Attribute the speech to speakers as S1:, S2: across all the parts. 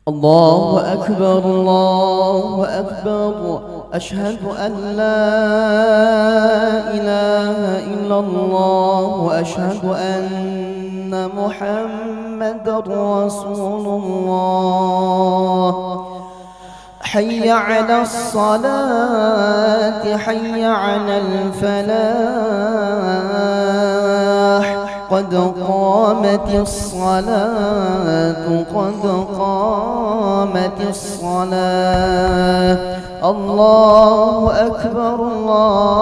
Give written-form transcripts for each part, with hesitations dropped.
S1: الله أكبر الله أكبر أشهد أن لا إله إلا الله وأشهد أن محمد رسول الله حي على الصلاة حي على الفلاح قد قامت الصلاة قد قامت الصلاة الله أكبر الله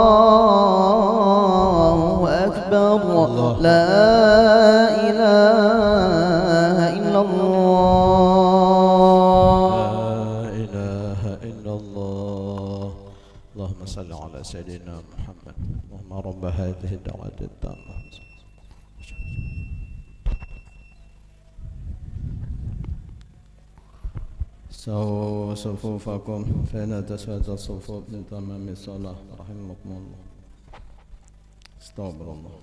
S1: أكبر لا إله إلا الله
S2: لا إله إلا الله. اللهم صل على سيدنا محمد. اللهم رب هذه الدعوة التامة. سووا صفوفكم فإن تسوية الصفوف من تمام الصلاة رحمكم الله. استغفر الله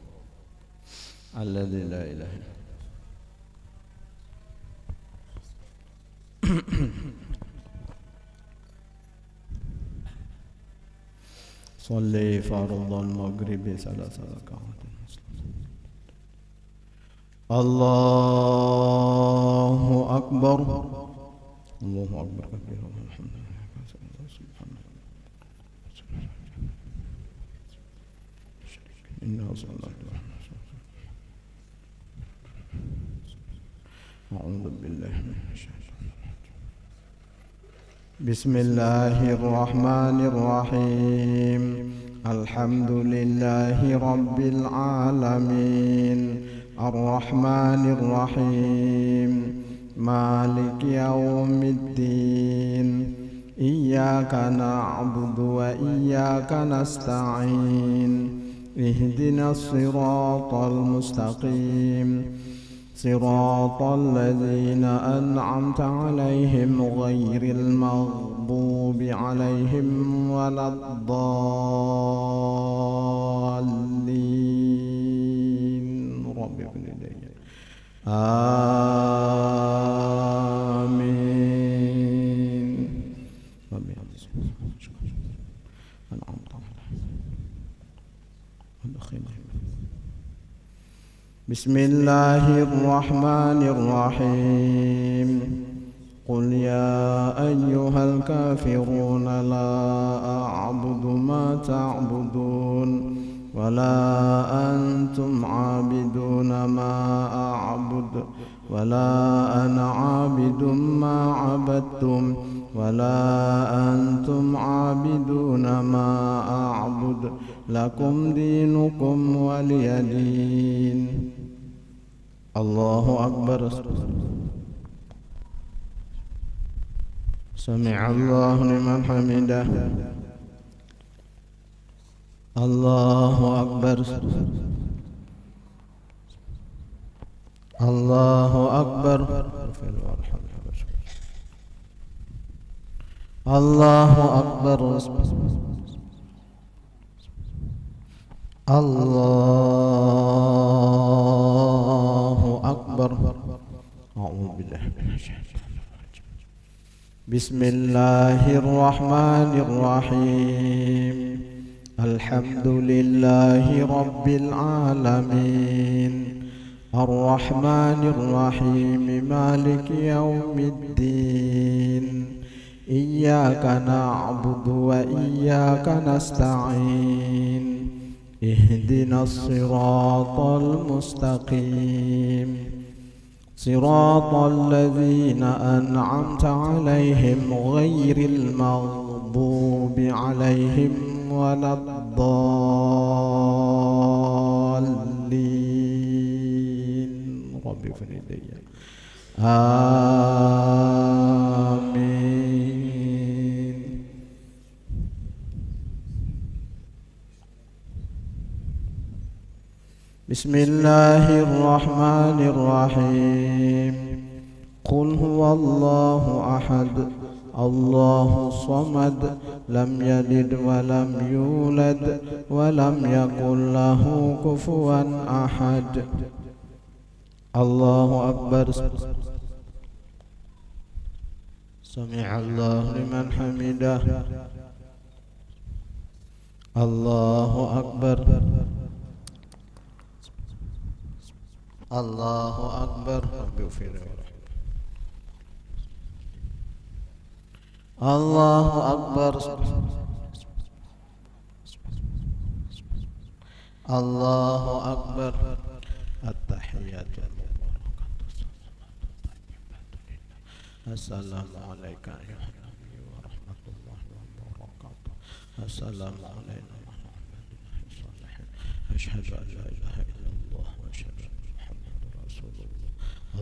S2: الذي لا إله إلا صلي فرض المغرب 3 ركعات. الله أكبر الله أكبر كبيرا والحمد لله سبحانه إنها صلاة أعوذ بالله من الشيطان. بسم الله الرحمن الرحيم. الحمد لله رب العالمين الرحمن الرحيم مالك يوم الدين إياك نعبد وإياك نستعين اهدنا الصراط المستقيم صراط الذين أنعمت عليهم غير المغضوب عليهم ولا الضالين. رب اغفر لي آمين. بسم الله الرحمن الرحيم. قل يا أيها الكافرون لا أعبد ما تعبدون ولا أنتم عابدون ما أعبد ولا أنا عابد ما عبدتم ولا أنتم عابدون ما أعبد لكم دينكم ولي دين. الله أكبر. سمع الله لمن حمده. الله أكبر. الله أكبر. الله أكبر. الله أكبر. أعوذ بالله من الشيطان الرجيم. بسم الله الرحمن الرحيم. الحمد لله رب العالمين الرحمن الرحيم مالك يوم الدين إياك نعبد وإياك نستعين اهدنا الصراط المستقيم صراط الذين أنعمت عليهم غير المغضوب عليهم ولا الضالين. رب اغفر لي آمين. بسم الله الرحمن الرحيم. قل هو الله أحد الله الصمد لم يلد ولم يولد ولم يكن له كفوا أحد. الله أكبر. سمع الله لمن حمده الله أكبر الله أكبر رب اغفر لي الله أكبر الله أكبر التحيات السلام عليك أيها النبي ورحمة الله وبركاته السلام علينا وعلى عباد الله الصالحين أشهد أن لا إله إلا الله وأشهد أن محمدا رسول الله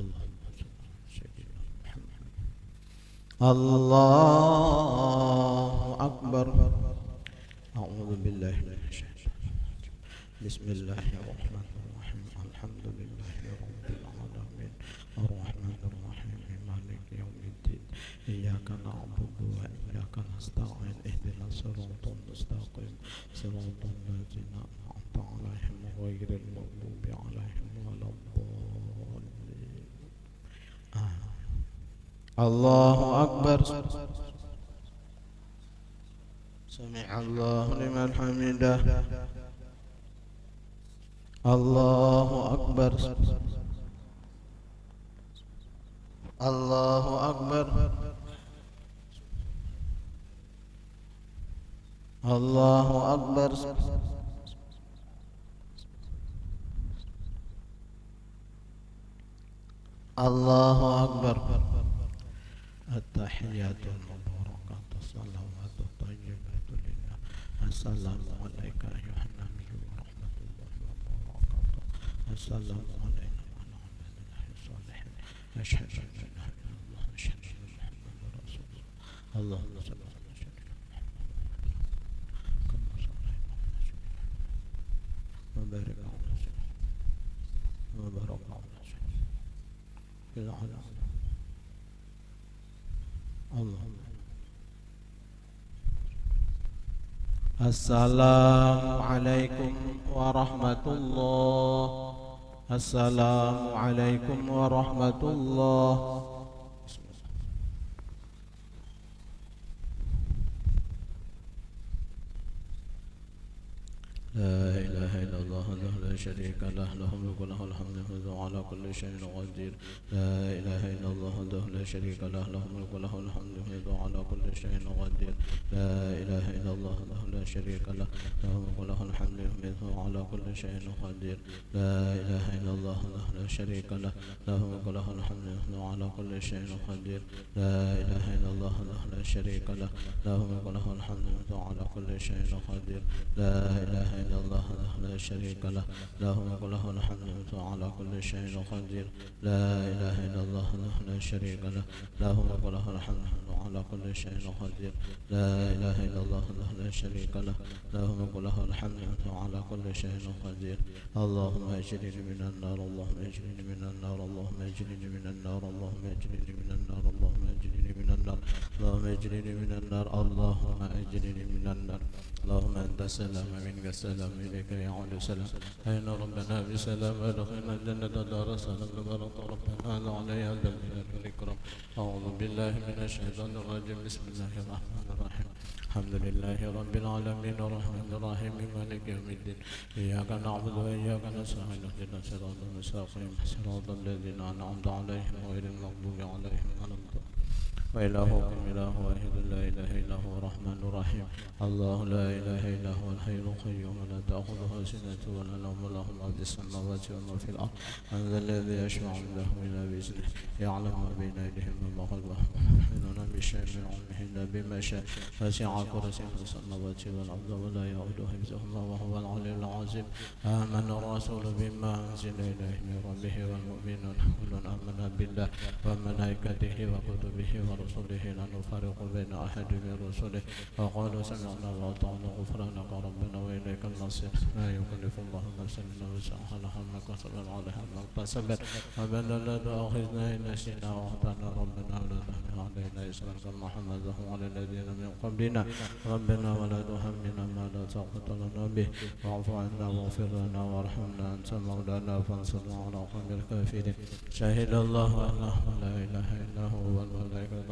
S2: اللهم صل على سيدنا محمد الله أكبر أعوذ بالله من الشيطان الرجيم بسم الله الرحمن الرحيم الحمد لله رب العالمين الرحمن الرحيم مالك يوم الدين إياك نعبد وإياك نستعين اهدنا الصراط المستقيم صراط الذين أنعمت عليهم غير المغضوب عليهم ولا الضالين الله أكبر سمع الله لمن حمده الله أكبر الله أكبر الله أكبر الله أكبر التحيات المباركات الصلوات الطيبات لله السلام عليك أيها النبي ورحمة الله وبركاته السلام علينا وعلى عباد الله الصالحين أشهد أن لا إله إلا الله أشهد أن محمدا رسول الله اللهم صل على سيدنا محمد كما صليت على سيدنا وبارك على سيدنا وبارك على سيدنا في العالم اللهم السلام عليكم ورحمة الله السلام عليكم ورحمة الله لا إله إلا الله وحده لا شريك له له الملك وله الحمد وهو على كل شيء قدير لا إله إلا الله وحده لا شريك له له الملك وله الحمد وهو على كل شيء قدير لا إله إلا الله وحده لا شريك له له الملك وله الحمد وهو على كل شيء قدير لا إله إلا الله وحده لا شريك له له الملك وله الحمد وهو على كل شيء قدير لا إله إلا الله وحده لا شريك له له الملك وله الحمد وهو على كل شيء قدير لا إله إلا الله لا شريك له له الملك وله الحمد وهو على كل شيء قدير لا إله إلا الله لا شريك له له الملك وله الحمد وهو على كل شيء قدير لا إله إلا الله لا شريك له له الملك وله الحمد وهو على كل شيء قدير اللهم أجرني من النار اللهم أجرني من النار اللهم أجرني من النار اللهم أجرني من النار اللهم أجرني من النار اللهم أجرني من النار اللهم أجرني من النار اللهم أنت السلام منك السلام إليك يعود السلام أين ربنا بسلام أدخلنا الجنة دار السلام تبارك ربنا عليها ذل الإكرام أعوذ بالله من الشيطان الرجيم بسم الله الرحمن الرحيم الحمد لله رب العالمين الرحمن الرحيم مالك يوم الدين إياك نعبد وإياك نستعين اهدنا الصراط المستقيم صراط الذين أنعمت عليهم غير المغضوب عليهم ولا الضالين وإلهكم إله واحد لا إله إلا هو الرحمن الرحيم الله لا إله إلا هو الحي القيوم لا تأخذه سنة ولا نوم له ما في السماوات وما في الأرض من ذا الذي يشفع عنده إلا بإذنه يعلم ما بين أيديهم وما خلفهم يحيطون بشيء من علمه إلا بما شاء وسع كرسيه السماوات والأرض ولا يؤوده حفظهما وهو العلي العظيم آمن الرسول بما أنزل إليه من ربه والمؤمنون كل آمن بالله وملائكته وكتبه ورسله لا نفرق بين أحد من رسله وقالوا سمعنا وأطعنا غفرانك ربنا وإليك المصير لا يكلف الله نفسا إلا وسعها لها ما كسبت عليها ما اكتسبت ربنا لا تؤاخذنا إن نسينا وأخطأنا ربنا ولا تحمل علينا إصرا كما حمله على الذين من قبلنا ربنا ولا تحملنا ما لا طاقة لنا به واعف عنا واغفر لنا وارحمنا أنت مولانا فانصرنا على القوم الكافرين شهد الله أنه لا إله إلا هو والملائكة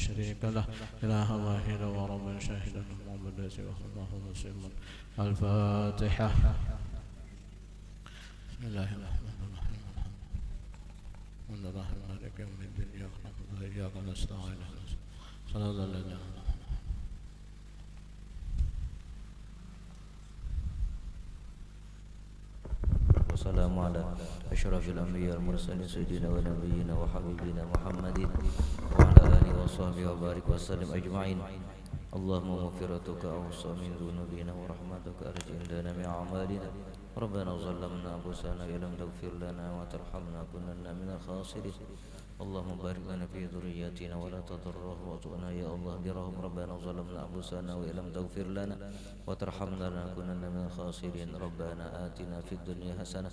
S2: شريك له إله واحد ورب شاهد محمد سواه الله مسلم. الفاتحة. بسم الله الرحمن الرحيم. الحمد لله مالك يوم الدين إياك نعبد وإياك نستعين صراط الذين
S3: والسلام على أشرف الأنبياء والمرسلين سيدنا ونبينا وحبيبنا محمد وعلى آله وصحبه وبارك وسلم أجمعين. اللهم مغفرتك أوسع من ذنوبنا ورحمتك أرجى عندنا من أعمالنا. ربنا ظلمنا أنفسنا إن لم تغفر لنا وترحمنا كنا من الخاسرين. اللهم بارك لنا في ذرياتنا ولا تضرهم وارزقنا يا الله برهم. ربنا ظلمنا أنفسنا وإن لم تغفر لنا وترحمنا لنكونن من الخاسرين. ربنا آتنا في الدنيا حسنة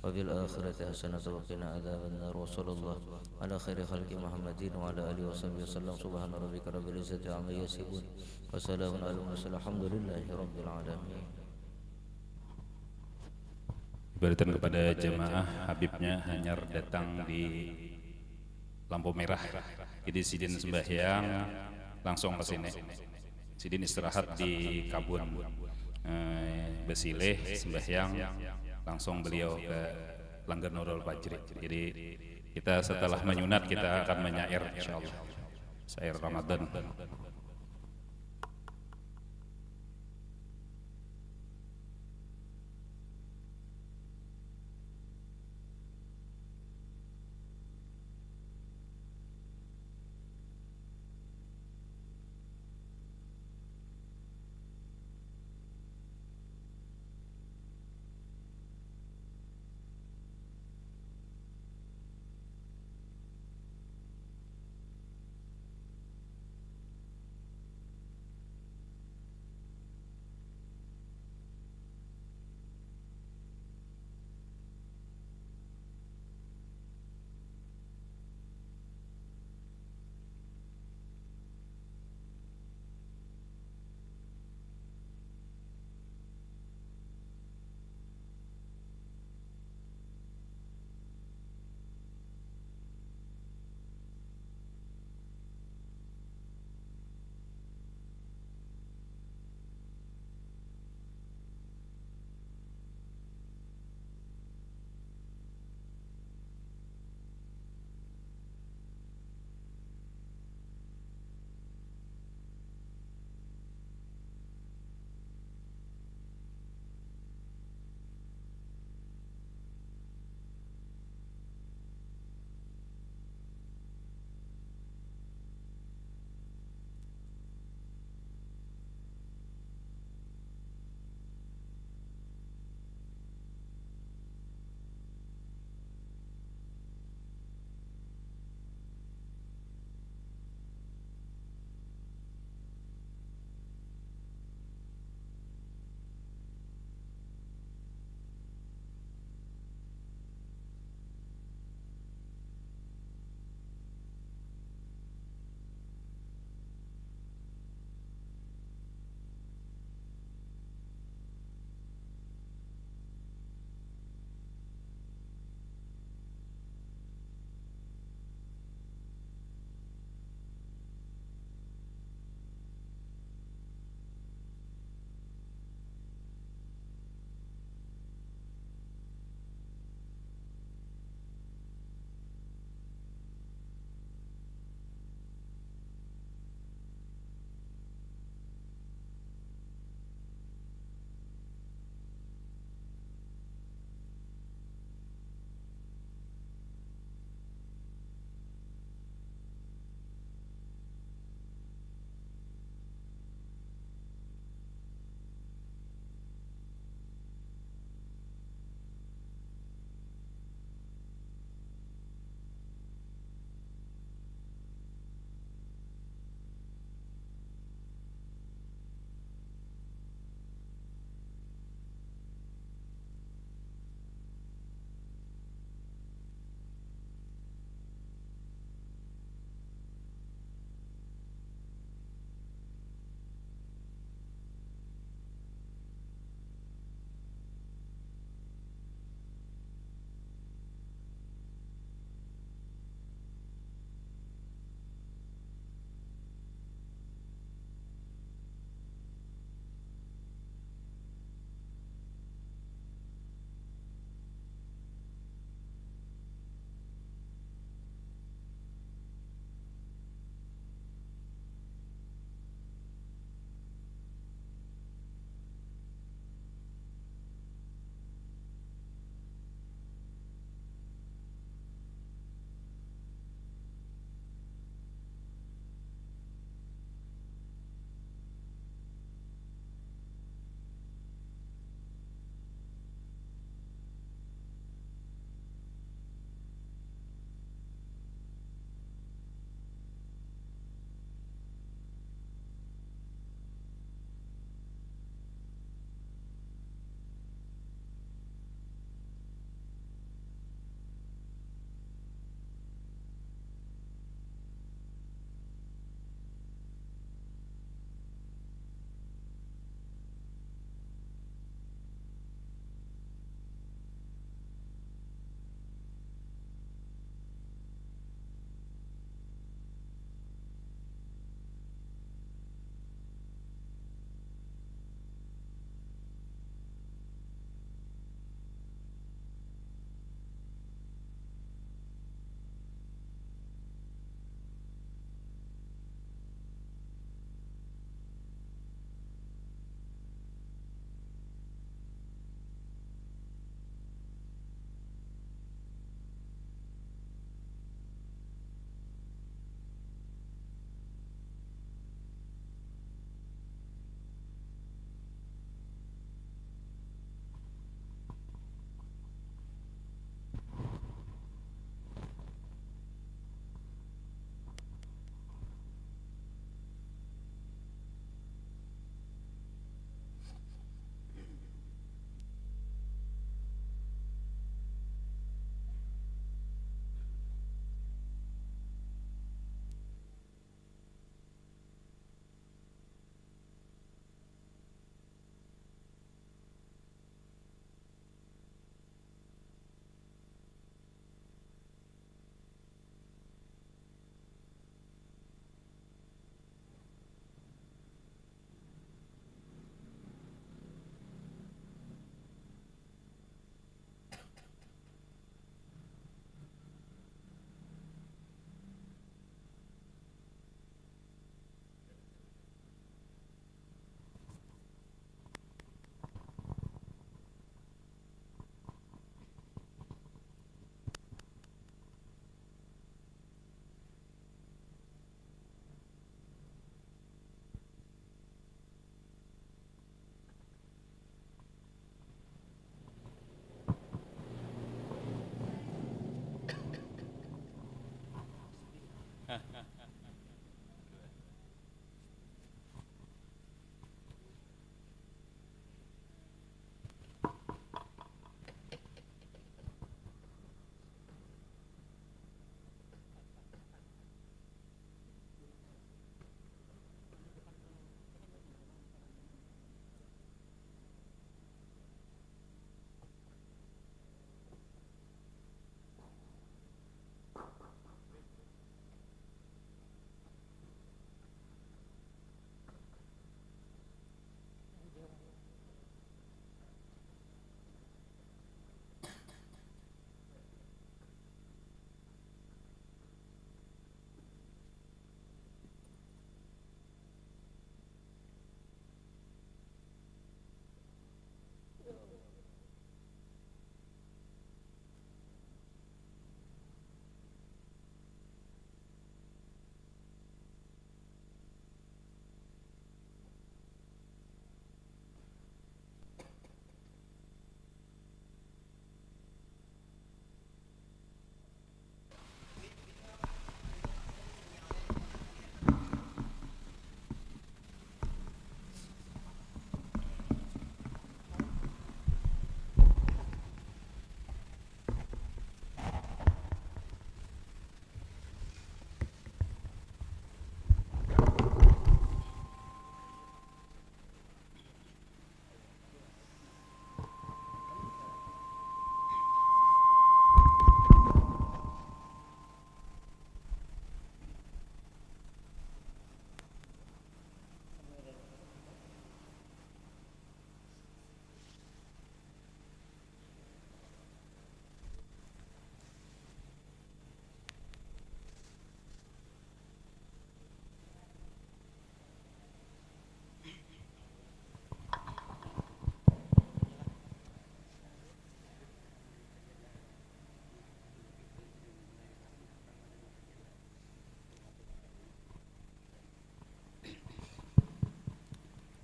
S3: وفي الآخرة حسنة وقنا عذاب النار. وصلى الله على خير خلق محمد وعلى آله وصحبه وسلم. سبحان ربك رب العزة عما يصفون وسلام على المرسلين الحمد لله رب العالمين.
S4: Berikan kepada jemaah Habibnya Hanyar datang di lampu merah. Jadi sidin sembahyang langsung ke sini. Sidin istirahat di Kabun Besileh sembahyang langsung beliau ke Langgar Nurul Fajri. Jadi kita setelah menyunat kita akan menyair insyaallah. Syair Ramadan.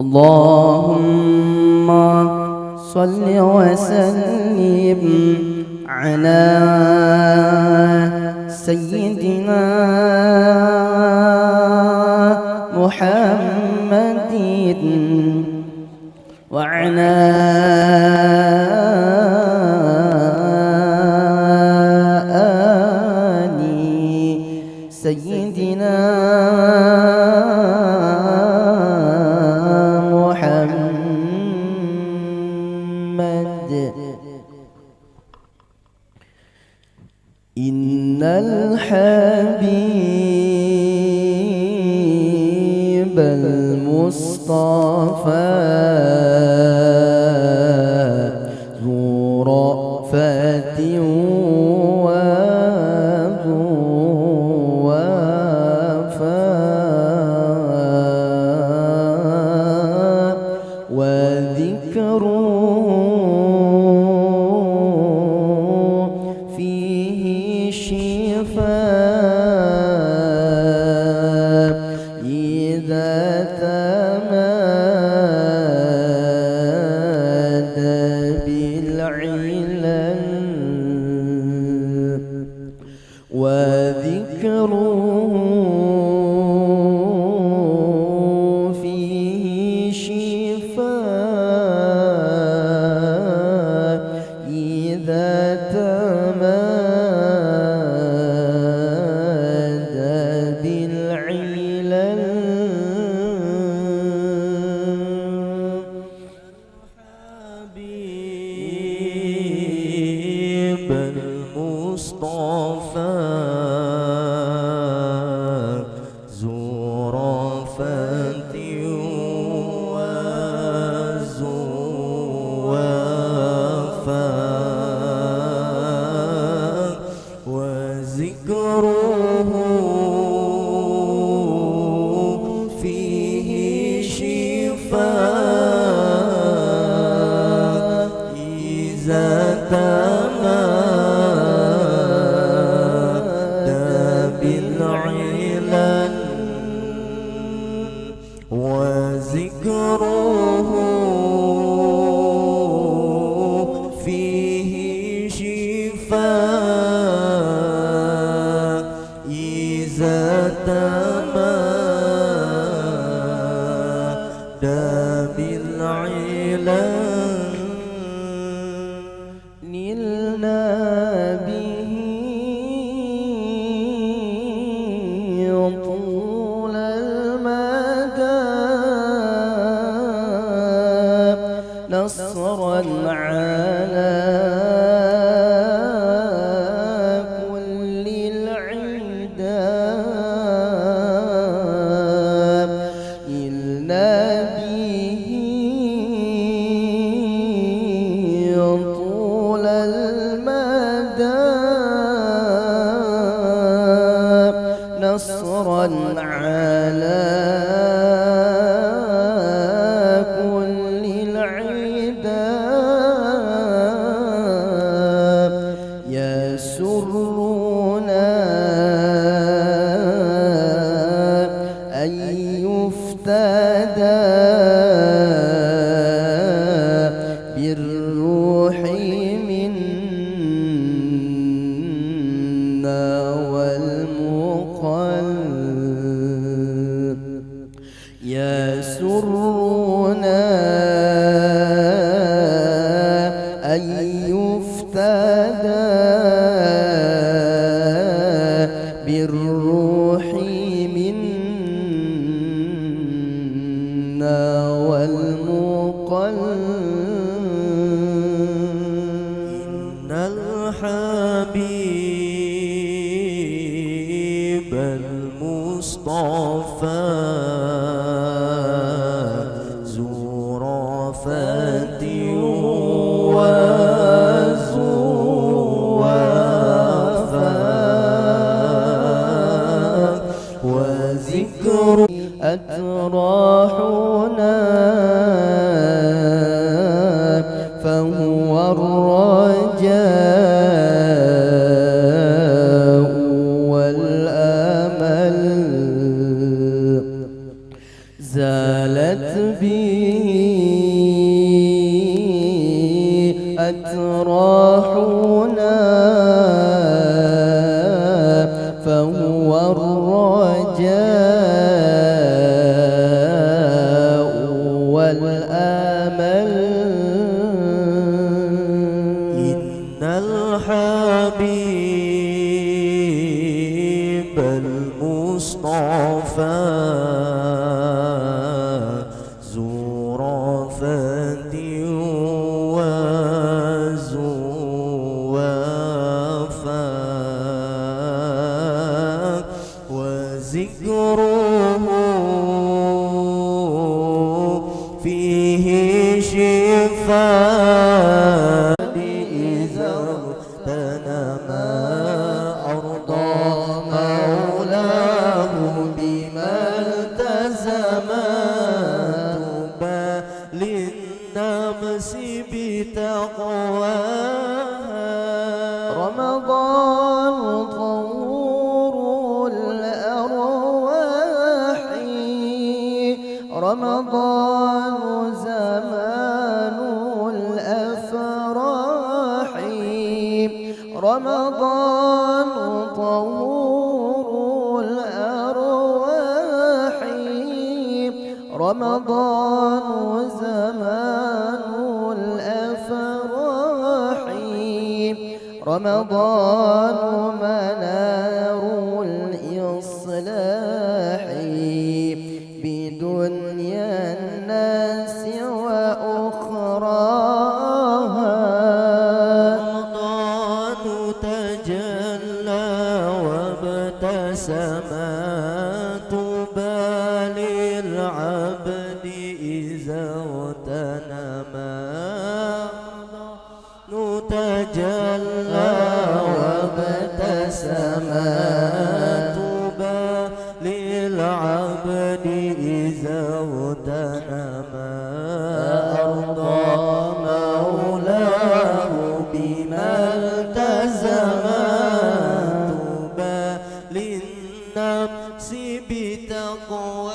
S1: اللهم صل وسلم على سيدنا محمد وعلى آل سيدنا محمد. إن الحبيب المصطفى ذو رأفة وذو وفاء وذكره فيه شفاء إذا تمادى بالعلل وذكره فيه شفاء إذا تمادى بالعلل.
S5: حبيب المصطفى ذو رأفة وذو وفاء وذكره فيه شفاء إذا تمادى بالعلل وذكره فيه شفاء إذا تمادى بالعلل.
S1: نلنا به طول المدى نصرا على كل العدا. نلنا به طول المدى نصرا على كل العدا. يسرنا أن يفتدى بالروح منا والمقلب. يسرنا أن يفتدى بالروح منا والمقلب.
S5: إن الحبيب المصطفى ذو رأفة وذو وفاء وذكر
S1: أتراحنا فهو الرجاء والأمل. زال مالت بي أتراحنا فهو الرجاء والآمل
S5: إن الحبيب المصطفى ذو رأفة وذو وفاء وذكره فيه شفاء إذا اغتنما أرضى مولاه بما التزم طوبى للنفس بتقواها
S1: رمضان طهور الأرواح رمضان زمان الأفراح رمضان طهور الأرواح رمضان زمان الأفراح رمضان منار الإصلاح بدنيا الناس وأخراها
S5: رمضان تجلى وابتسم طوبى للعبد إذا اغتنما تجلى وابتسم طوبى للعبد إذا اغتنما أرضى مولاه بما التزم طوبى للنفس بتقواها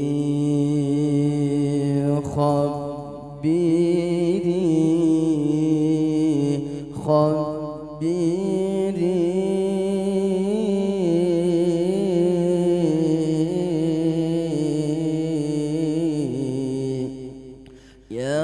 S1: خبيري خبيري خبيري يا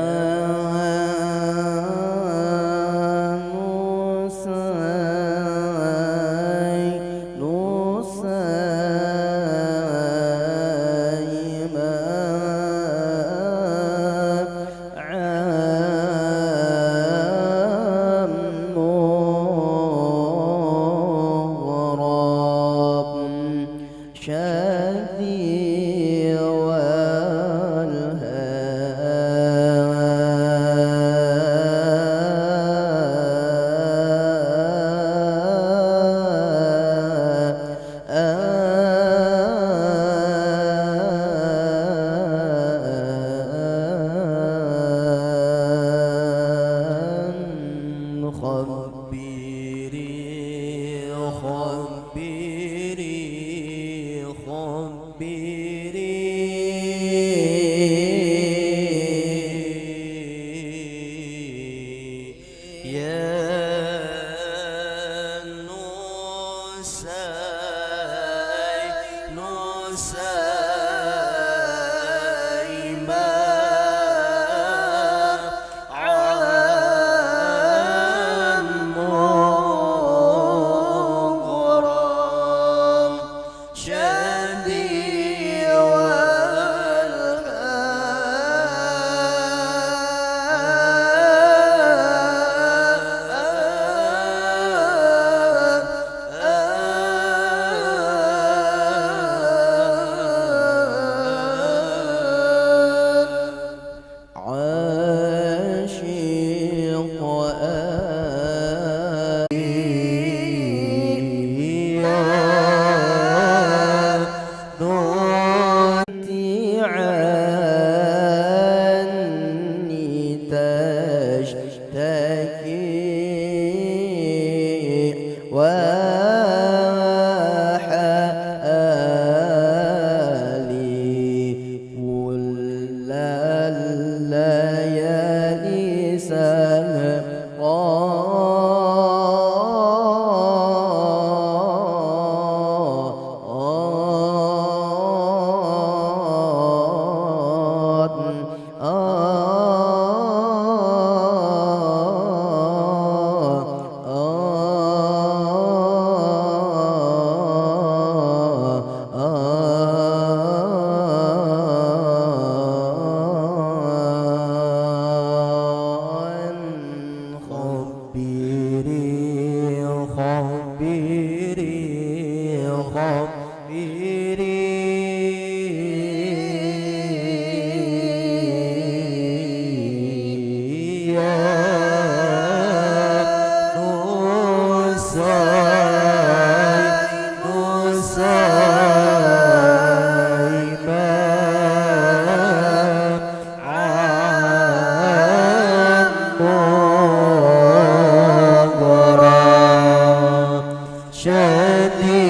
S1: شادي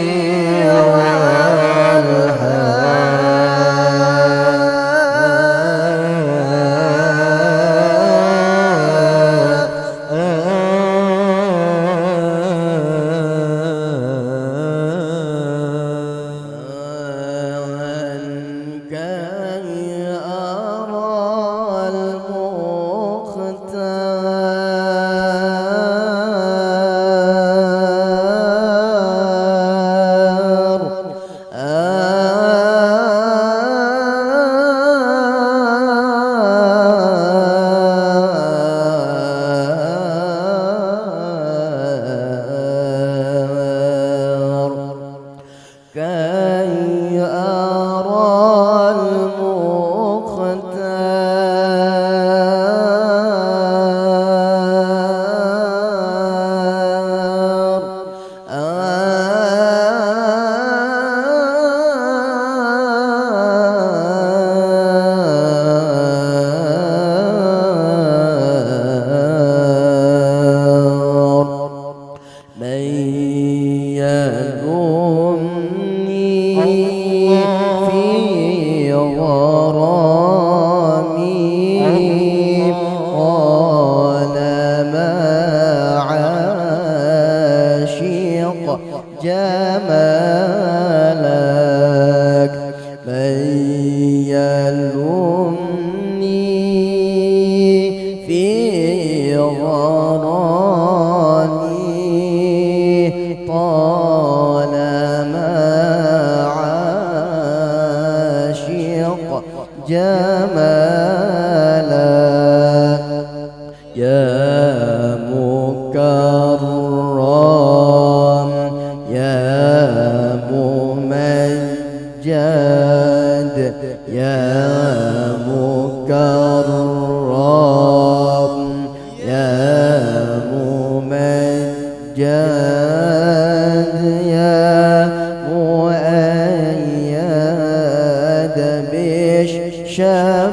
S1: مكرم يا ممجد يا مكرم يا ممجد يا مؤيد بالشفاعة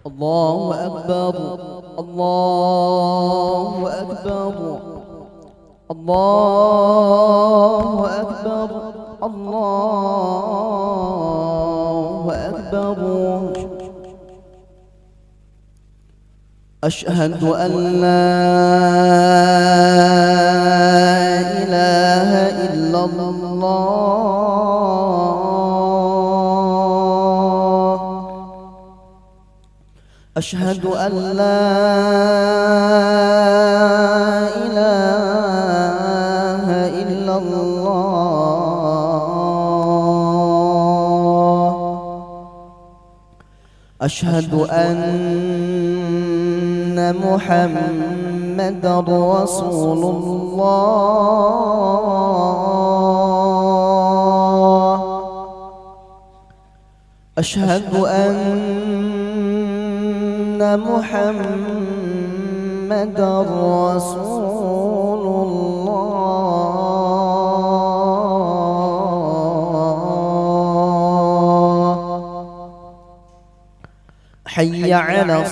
S1: الله أكبر الله أكبر الله أكبر الله أكبر أشهد أن لا إله إلا الله أشهد أن لا إله إلا الله أشهد أن محمدًا رسول الله أشهد أن محمدًا رسول الله حي على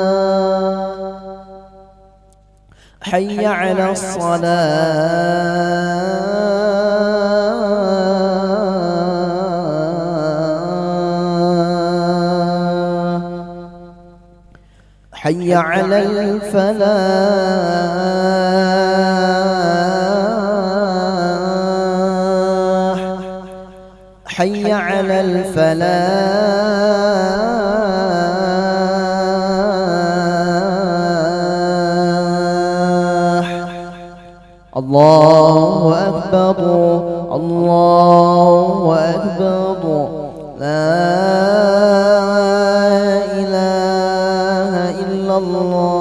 S1: الصلاة حي على الصلاة حي على الفلاح حي على الفلاح الله أكبر الله أكبر لا إله إلا الله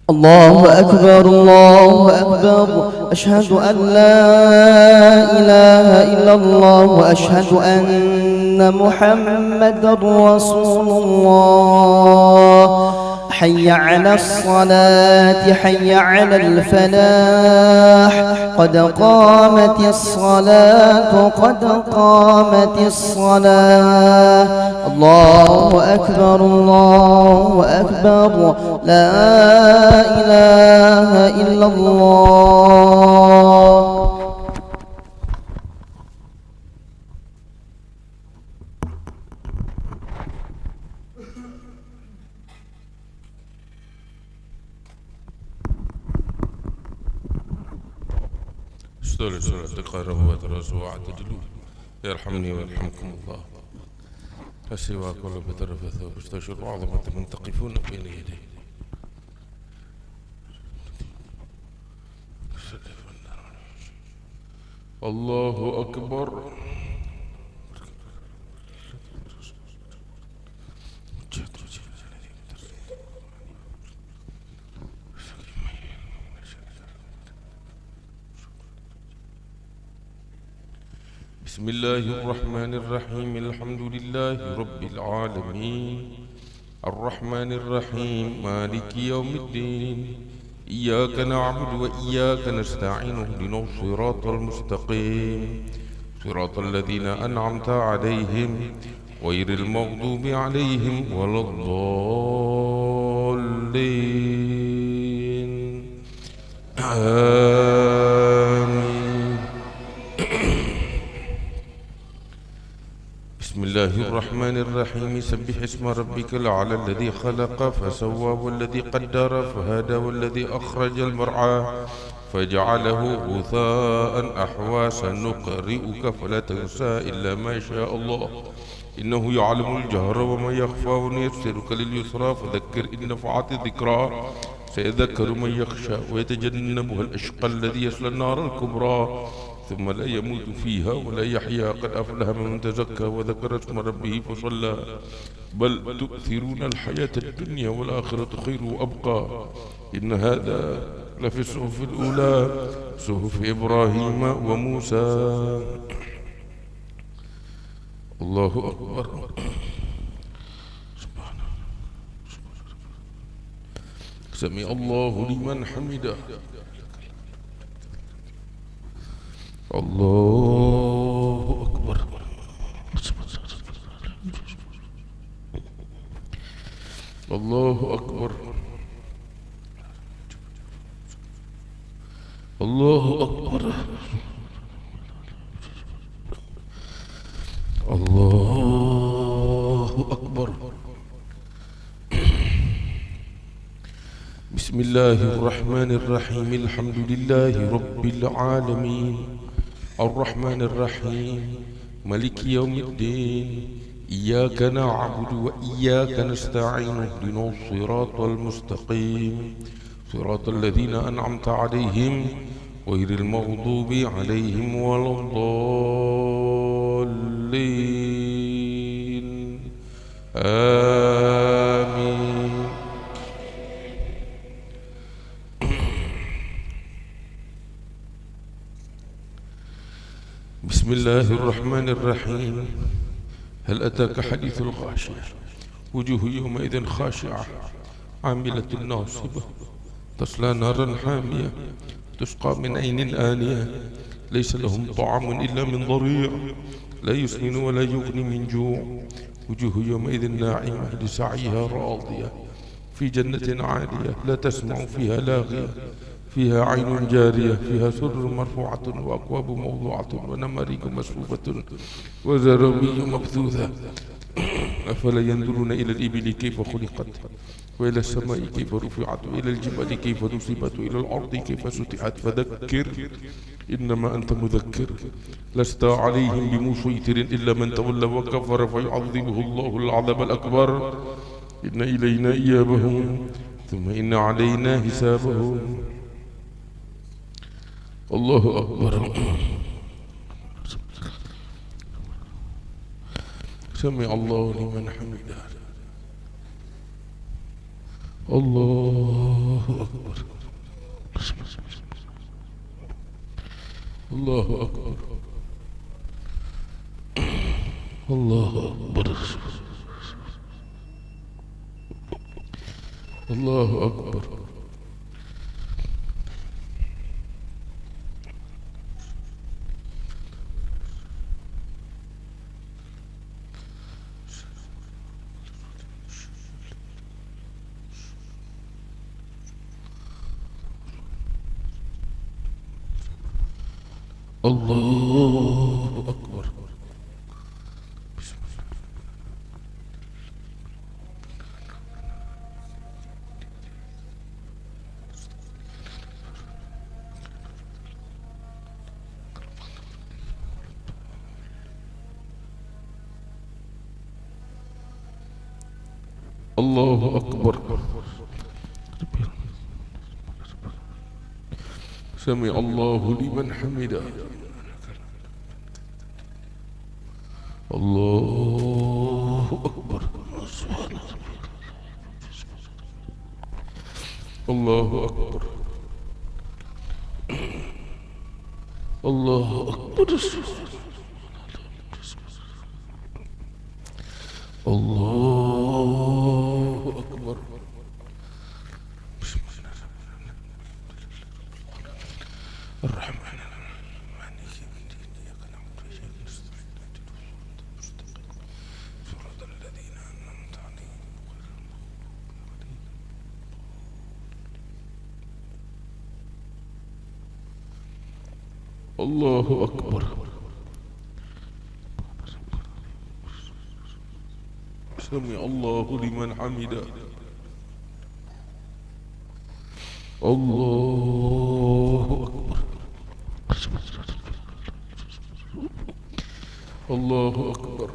S1: الله أكبر الله أكبر أشهد أن لا إله إلا الله وأشهد أن محمد رسول الله حي على الصلاة حي على الفلاح قد قامت الصلاة قد قامت الصلاة الله أكبر لا إله إلا الله.
S6: استولوا الصلاة تقاربوا وتراسوا واعتدلوا يرحمني ويرحمكم الله. السواك ولا بترفثوا واستشروا عظمة من تقفون بين يديه. الله أكبر. بسم الله الرحمن الرحيم الحمد لله رب العالمين الرحمن الرحيم مالك يوم الدين إياك نعبد وإياك نستعين اهدنا الصراط المستقيم صراط الذين أنعمت عليهم غير المغضوب عليهم ولا الضالين آمين. بسم الله الرحمن الرحيم سبح اسم ربك الأعلى الذي خلق فسوى والذي قدر فهدى والذي أخرج المرعى فجعله غثاء أحوى سنقرئك فلا تنسى إلا ما شاء الله إنه يعلم الجهر وما يخفى ونيسرك لليسرى فذكر إن نفعت الذكرى سيذكر من يخشى ويتجنبها الأشقى الذي يصلى النار الكبرى ثم لا يموت فيها ولا يحيا قد أفلح من تزكى وذكر اسم ربه فصلى بل تؤثرون الحياة الدنيا والآخرة خير وأبقى إن هذا لفي الصحف الأولى صحف إبراهيم وموسى. الله أكبر. سمع الله لمن حمده. الله أكبر. الله أكبر. الله أكبر. الله أكبر. بسم الله الرحمن الرحيم الحمد لله رب العالمين الرحمن الرحيم مالك يوم الدين إياك نعبد وإياك نستعين اهدنا الصراط المستقيم صراط الذين أنعمت عليهم غير المغضوب عليهم ولا الضالين آمين. بسم الله الرحمن الرحيم هل أتاك حديث الغاشية وجوه يومئذ خاشعة عاملة ناصبة تصلى نارا حامية تسقى من عين آنية ليس لهم طعام إلا من ضريع لا يسمن ولا يغني من جوع وجوه يومئذ ناعمة لسعيها راضية في جنة عالية لا تسمع فيها لاغية فيها عين جارية فيها سرر مرفوعة وأكواب موضوعة ونمارق مصفوفة وزرابي مبثوثة أفلا ينظرون إلى الإبل كيف خلقت وإلى السماء كيف رفعت وإلى الجبال كيف نصبت وإلى الأرض كيف سطحت فذكر إنما أنت مذكر لست عليهم بمسيطر إلا من تولى وكفر فيعذبه الله العذاب الأكبر إن إلينا إيابهم ثم إن علينا حسابهم. الله أكبر. سمع الله لمن حمده. الله أكبر الله أكبر الله أكبر الله أكبر الله أكبر الله أكبر سمع الله لمن حمده الله أكبر الله أكبر الله أكبر الله أكبر الرحمن الله أكبر سمع الله لمن حمده الله أكبر الله أكبر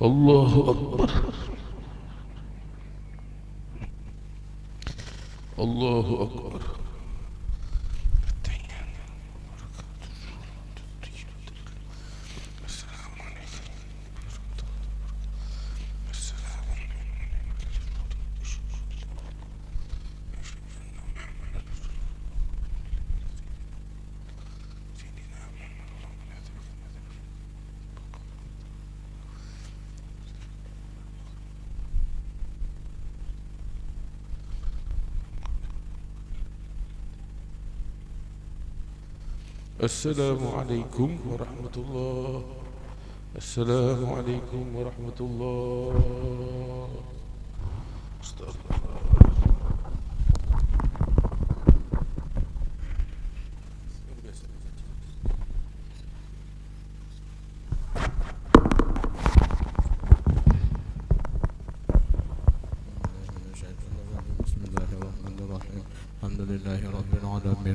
S6: الله أكبر الله أكبر السلام عليكم ورحمة الله السلام عليكم ورحمة الله استغفر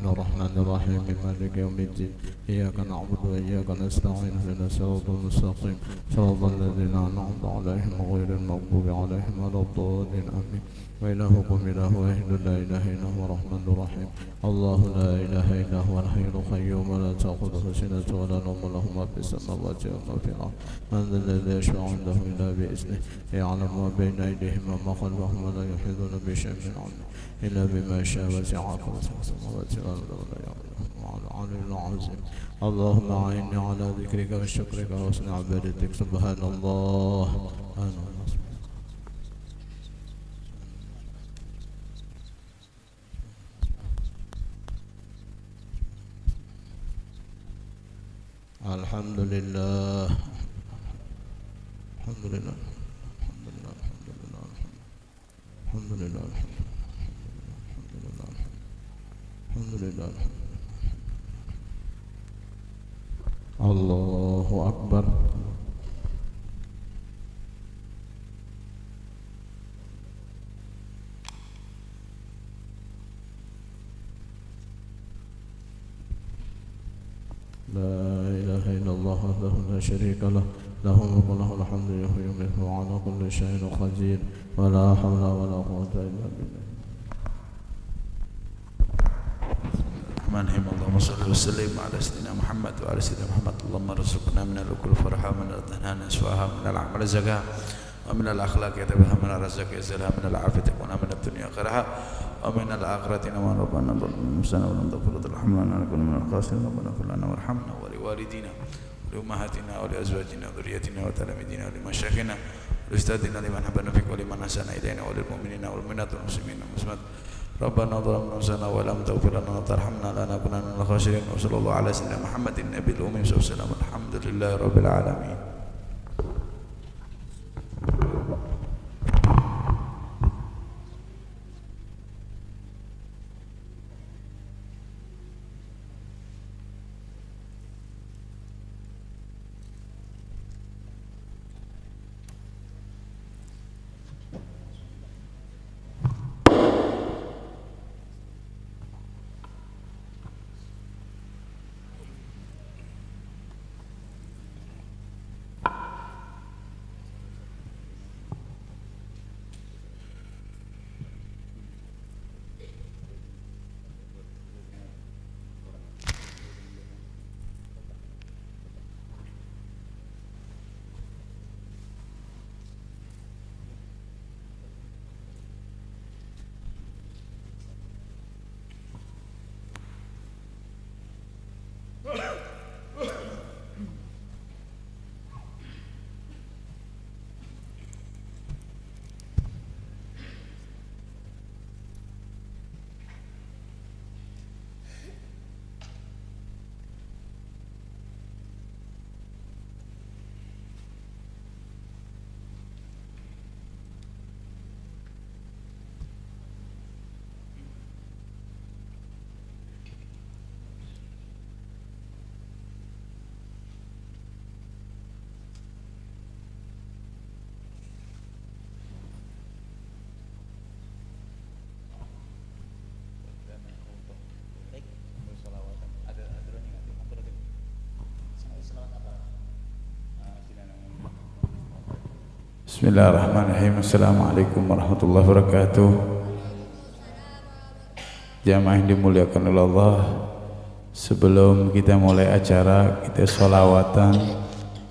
S2: الرحمن الرحيم مالك يوم الدين إياك نعبد وإياك نستعين اهدنا الصراط المستقيم صراط الذين أنعمت عليهم غير المغضوب عليهم ولا الضالين آمين وإلهكم إله واحد لا إله إلا هو الرحمن الرحيم الله لا إله إلا هو الحي القيوم لا تأخذه سنة ولا نوم له ما في السماوات وما في الأرض من ذا الذي يشفع عنده إلا بإذنه يعلم ما بين أيديهم وما خلفهم ولا يحيطون بشيء من علمه إلا بما شاء وسع كرسيه السماوات والأرض ولا يعلم على العلي العظيم اللهم أعني على ذكرك وشكرك وحسن عبادتك سبحان الله سبحان الله. الحمد لله الحمد لله الحمد لله الحمد لله الحمد لله الله أكبر لا إله إلا الله وحده لا شريك له له الملك وله الحمد يحيي ويميت وعلى كل شيء قدير ولا حول ولا قوة إلا بالله.
S7: اللهم صل وسلم على سيدنا محمد وعلى سيدنا محمد اللهم ارزقنا من الأكل فرحا من الأذهان أسواها من العمل زكاة ومن الأخلاق يتبها من الرزق يزلها من العافية تكون من الدنيا خيرها ومن الآخرة نما ربنا ظلمنا أنفسنا ولم تغفر لنا لنكن من الخاسرين ربنا اغفر لنا وارحمنا ولوالدينا ولأمهاتنا ولأزواجنا وذريتنا وتلاميذنا ولمشايخنا ولأستاذنا لمن حبنا فيك ولمن أحسن إلينا وللمؤمنين والمؤمنات والمسلمين والمسلمات ربنا ظلمنا أنفسنا ولم تغفر لنا وترحمنا لنكونن من الخاسرين وصلى الله على سيدنا محمد النبي الأمي صلى الله عليه وسلم الحمد لله رب العالمين. Bismillahirrahmanirrahim. Assalamualaikum warahmatullahi wabarakatuh. Jamaah yang dimuliakan oleh Allah, sebelum kita mulai acara, kita sholawatan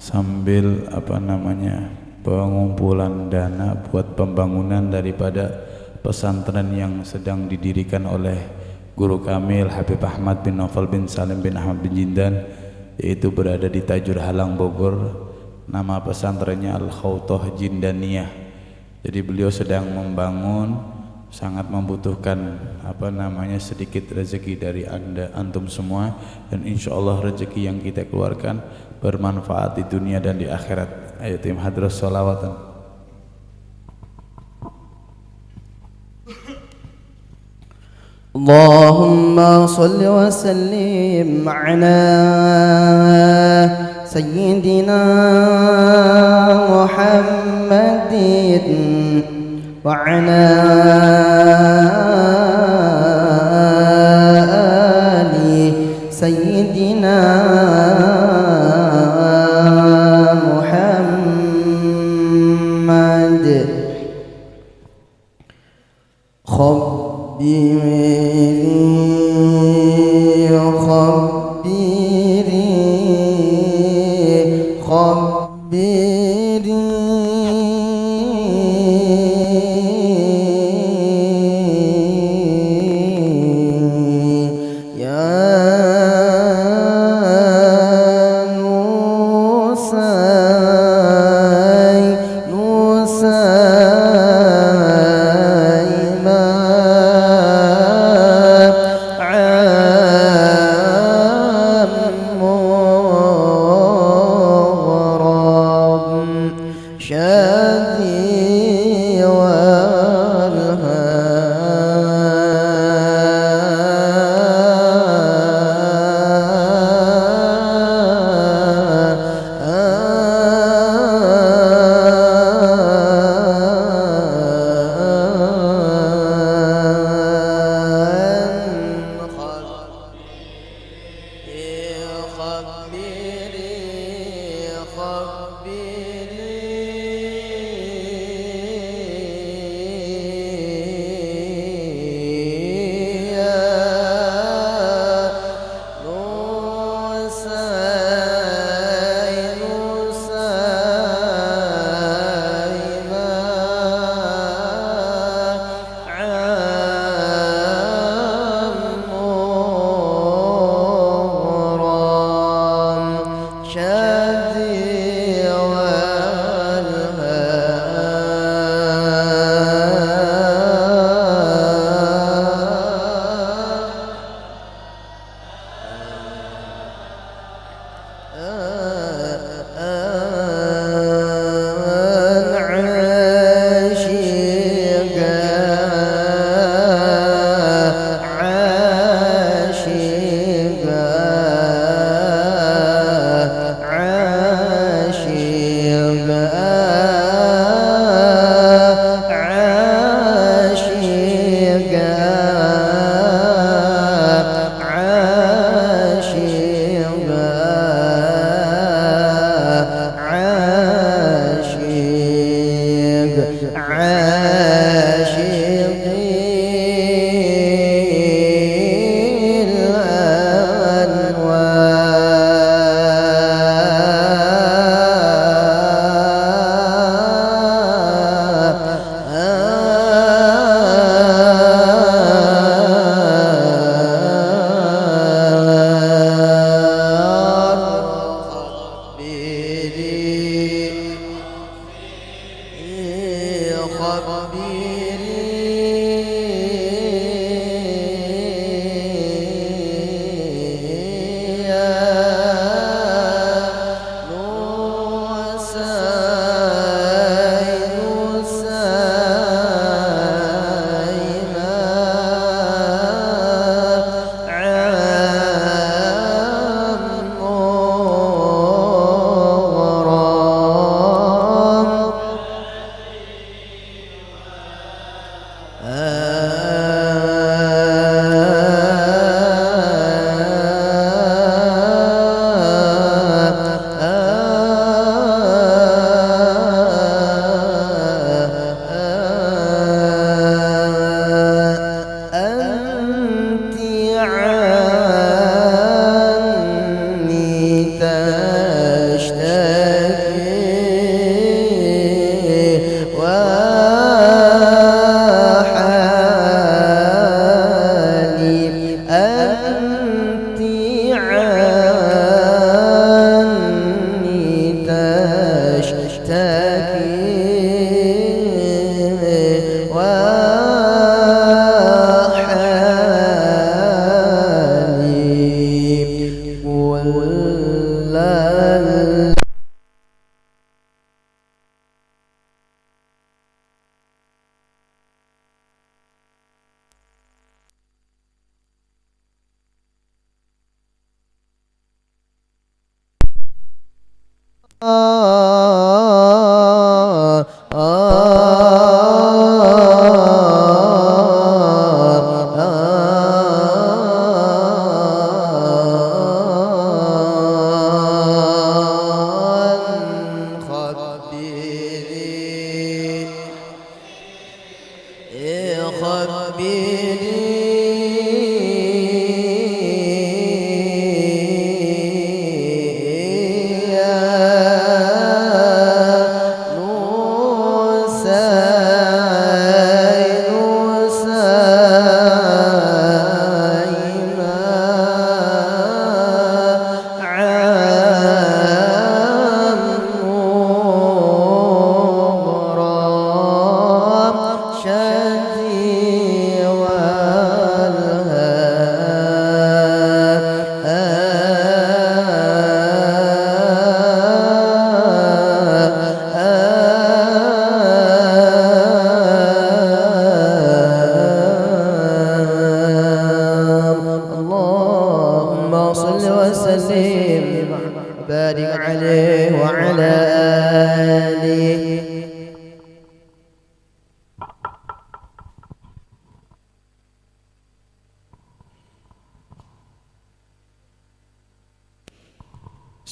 S7: sambil pengumpulan dana buat pembangunan daripada pesantren yang sedang didirikan oleh Guru Kamil Habib Ahmad bin Naufal bin Salim bin Ahmad bin Jindan, yaitu berada di Tajur Halang, Bogor. Nama pesantrennya Al-Khawthah Jindaniyah. Jadi beliau sedang membangun, sangat membutuhkan sedikit rezeki dari antum semua, dan insya Allah rezeki yang kita keluarkan bermanfaat di dunia dan di akhirat. Ayo tim hadras sholawatan.
S1: Allahumma salli wa sallim ala سيدنا محمد وعلى آل سيدنا محمد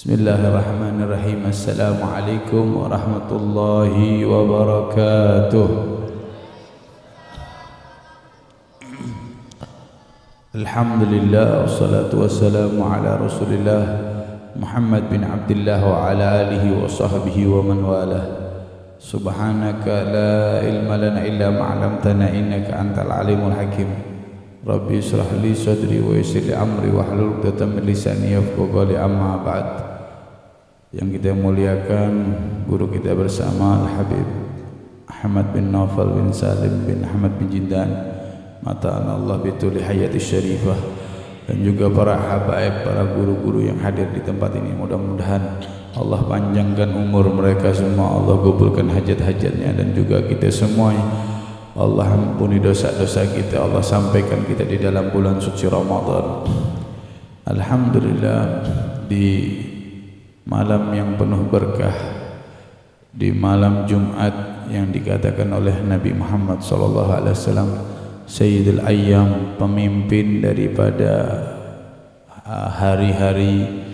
S7: Bismillahirrahmanirrahim. Assalamualaikum warahmatullahi wabarakatuh. Alhamdulillah wassalatu wassalamu ala Rasulillah Muhammad bin Abdullah wa ala alihi wa sahbihi wa man walah. Subhanaka la ilma lana illa ma 'allamtana innaka antal alimul hakim. Rabbi israh li sadri wa yassir li amri wahlul 'uqdatam min lisani yafqahu qawli, amma ba'd. Yang kita muliakan guru kita bersama Al-Habib Ahmad bin Nawfal bin Salim bin Ahmad bin Jindan, mata'ana Allah bituli hayati syarifah, dan juga para habaib, para guru-guru yang hadir di tempat ini. Mudah-mudahan Allah panjangkan umur mereka semua, Allah kabulkan hajat-hajatnya, dan juga kita semua Allah ampuni dosa-dosa kita, Allah sampaikan kita di dalam bulan suci Ramadan. Alhamdulillah, di malam yang penuh berkah, di malam Jumat yang dikatakan oleh Nabi Muhammad SAW Sayyidul Ayyam, pemimpin daripada hari-hari,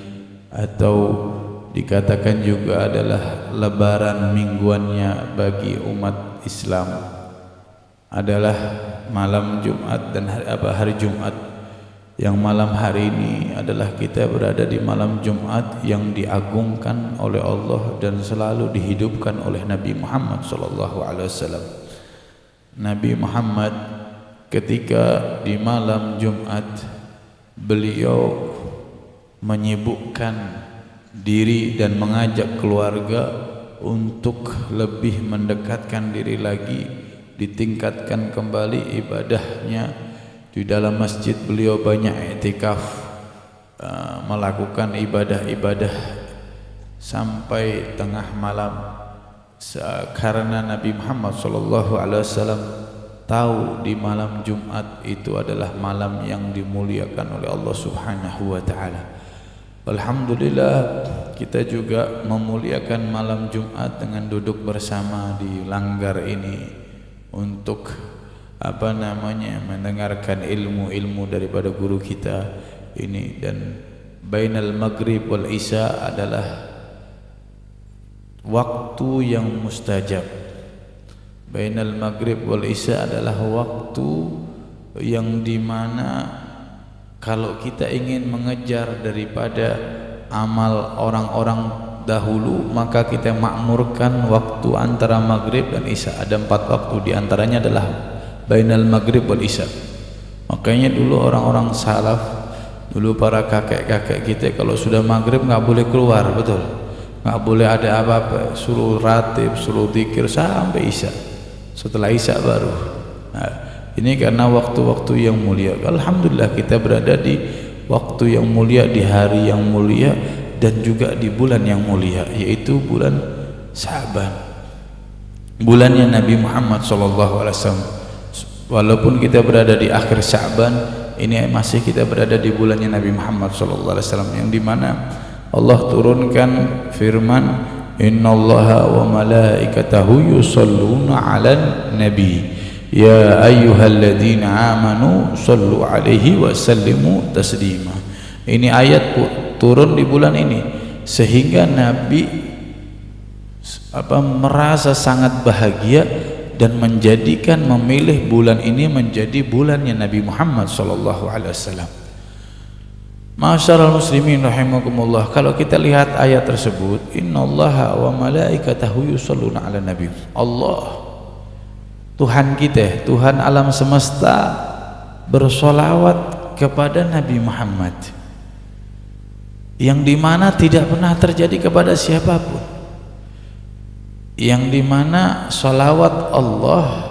S7: atau dikatakan juga adalah lebaran mingguannya bagi umat Islam, adalah malam Jumat dan hari Jumat. Yang malam hari ini adalah kita berada di malam Jumat yang diagungkan oleh Allah dan selalu dihidupkan oleh Nabi Muhammad SAW. Nabi Muhammad ketika di malam Jumat, beliau menyibukkan diri dan mengajak keluarga untuk lebih mendekatkan diri lagi, ditingkatkan kembali ibadahnya. Di dalam masjid beliau banyak i'tikaf, melakukan ibadah-ibadah sampai tengah malam, karena Nabi Muhammad SAW tahu di malam Jumat itu adalah malam yang dimuliakan oleh Allah Subhanahu wa taala. Alhamdulillah kita juga memuliakan malam Jumat dengan duduk bersama di langgar ini untuk mendengarkan ilmu-ilmu daripada guru kita ini. Dan bainal maghrib wal isya adalah waktu yang mustajab. Bainal maghrib wal isya adalah waktu yang dimana kalau kita ingin mengejar daripada amal orang-orang dahulu, maka kita makmurkan waktu antara maghrib dan isya. Ada 4 waktu, diantaranya adalah bainal maghrib wal isya. Makanya dulu orang-orang salaf, dulu para kakek-kakek kita kalau sudah maghrib nggak boleh keluar, betul, nggak boleh ada apa-apa, suruh ratib, suruh zikir sampai isya. Setelah isya baru. Nah, ini karena waktu-waktu yang mulia. Alhamdulillah kita berada di waktu yang mulia, di hari yang mulia, dan juga di bulan yang mulia, yaitu bulan Sya'ban, bulannya Nabi Muhammad SAW. Walaupun kita berada di akhir Sya'ban, ini masih kita berada di bulannya Nabi Muhammad SAW, yang dimana Allah turunkan firman, innallaha wa malaikatahu yusalluna 'alan nabi ya ayyuhalladzina amanu sallu alaihi wa sallimu taslima. Ini ayat turun di bulan ini sehingga Nabi merasa sangat bahagia dan memilih bulan ini menjadi bulannya Nabi Muhammad SAW. Ma'asyiral muslimin rahimakumullah, kalau kita lihat ayat tersebut, innallaha wa malaikatahu yusalluna 'alan nabi, Allah Tuhan kita, Tuhan alam semesta bersolawat kepada Nabi Muhammad, yang dimana tidak pernah terjadi kepada siapapun, yang dimana solawat Allah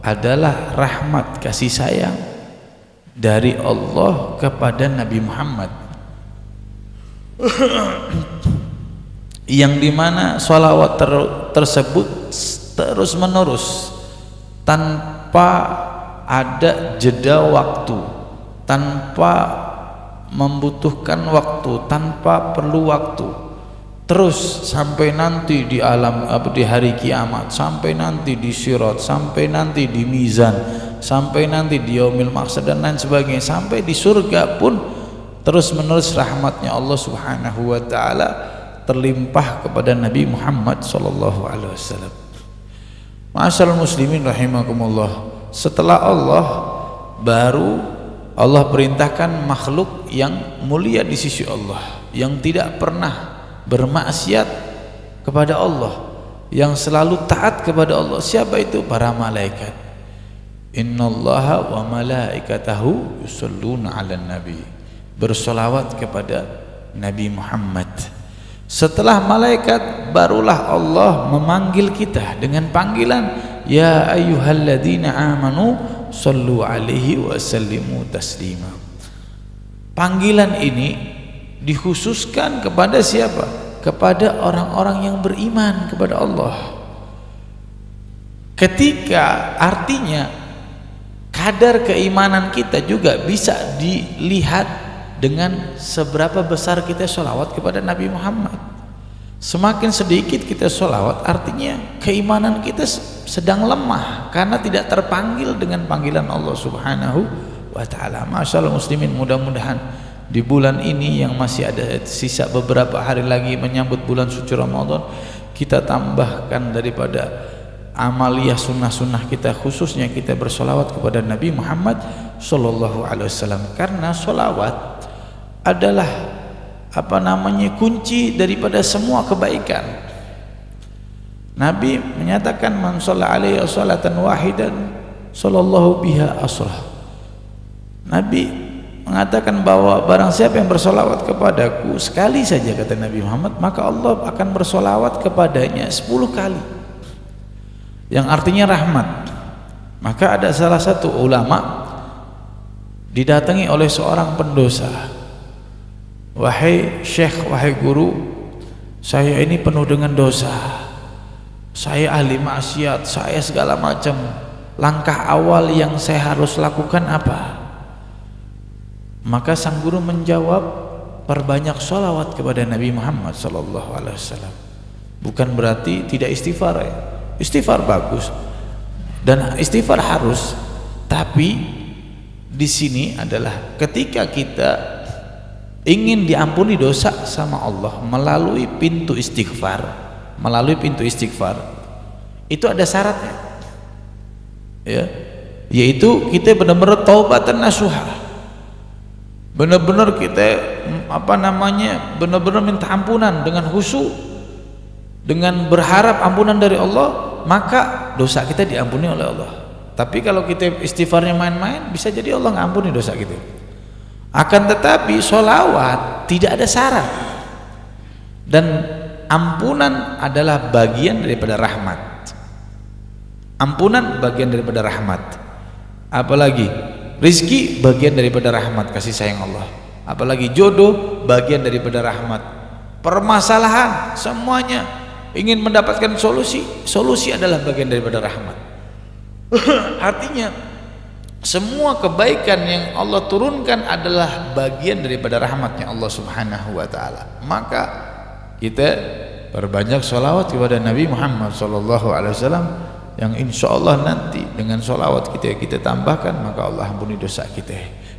S7: adalah rahmat kasih sayang dari Allah kepada Nabi Muhammad, yang dimana solawat tersebut terus menerus tanpa ada jeda waktu, tanpa membutuhkan waktu, tanpa perlu waktu, terus sampai nanti di alam di hari kiamat, sampai nanti di sirat, sampai nanti di mizan, sampai nanti di yaumil mahsyar dan lain sebagainya, sampai di surga pun terus menerus rahmatnya Allah Subhanahu wa taala terlimpah kepada Nabi Muhammad SAW. Ma'asyiral muslimin rahimakumullah, setelah Allah baru Allah perintahkan makhluk yang mulia di sisi Allah, yang tidak pernah bermaksiat kepada Allah, yang selalu taat kepada Allah. Siapa itu? Para malaikat. Innallaha wa malaikatahu yusalluna 'alan nabi, bersolawat kepada Nabi Muhammad. Setelah malaikat barulah Allah memanggil kita dengan panggilan ya ayyuhalladzina amanu sallu alaihi wa sallimu taslima. Panggilan ini dikhususkan kepada siapa? Kepada orang-orang yang beriman kepada Allah. Ketika artinya kadar keimanan kita juga bisa dilihat dengan seberapa besar kita sholawat kepada Nabi Muhammad. Semakin sedikit kita sholawat, artinya keimanan kita sedang lemah karena tidak terpanggil dengan panggilan Allah Subhanahu wa ta'ala. Masyaallah muslimin, mudah-mudahan di bulan ini yang masih ada sisa beberapa hari lagi menyambut bulan suci Ramadan, kita tambahkan daripada amaliyah sunnah-sunnah kita, khususnya kita bersolawat kepada Nabi Muhammad SAW, karena solawat adalah kunci daripada semua kebaikan. Nabi menyatakan man shalla alaihi salatan wahidan sallallahu biha asrah. Nabi mengatakan bahwa barang siapa yang bersolawat kepadaku sekali saja, kata Nabi Muhammad, maka Allah akan bersolawat kepadanya 10 kali, yang artinya rahmat. Maka ada salah satu ulama didatangi oleh seorang pendosa, wahai syekh, wahai guru, saya ini penuh dengan dosa, saya ahli maksiat, saya segala macam, langkah awal yang saya harus lakukan apa? Maka sang guru menjawab, perbanyak sholawat kepada Nabi Muhammad SAW. Bukan berarti tidak istighfar ya, istighfar bagus dan istighfar harus, tapi di sini adalah ketika kita ingin diampuni dosa sama Allah melalui pintu istighfar, itu ada syaratnya ya, yaitu kita benar-benar taubatan nasuha, benar-benar kita benar-benar minta ampunan dengan khusyuk, dengan berharap ampunan dari Allah, maka dosa kita diampuni oleh Allah. Tapi kalau kita istighfarnya main-main, bisa jadi Allah ngampuni dosa kita. Akan tetapi sholawat tidak ada syarat, dan ampunan adalah bagian daripada rahmat. Ampunan bagian daripada rahmat. Apalagi rizki bagian daripada rahmat, kasih sayang Allah. Apalagi jodoh bagian daripada rahmat. Permasalahan semuanya ingin mendapatkan solusi adalah bagian daripada rahmat. Artinya semua kebaikan yang Allah turunkan adalah bagian daripada rahmatnya Allah Subhanahu wa ta'ala. Maka kita perbanyak sholawat kepada Nabi Muhammad SAW, yang insya Allah nanti dengan sholawat kita tambahkan, maka Allah ampuni dosa kita.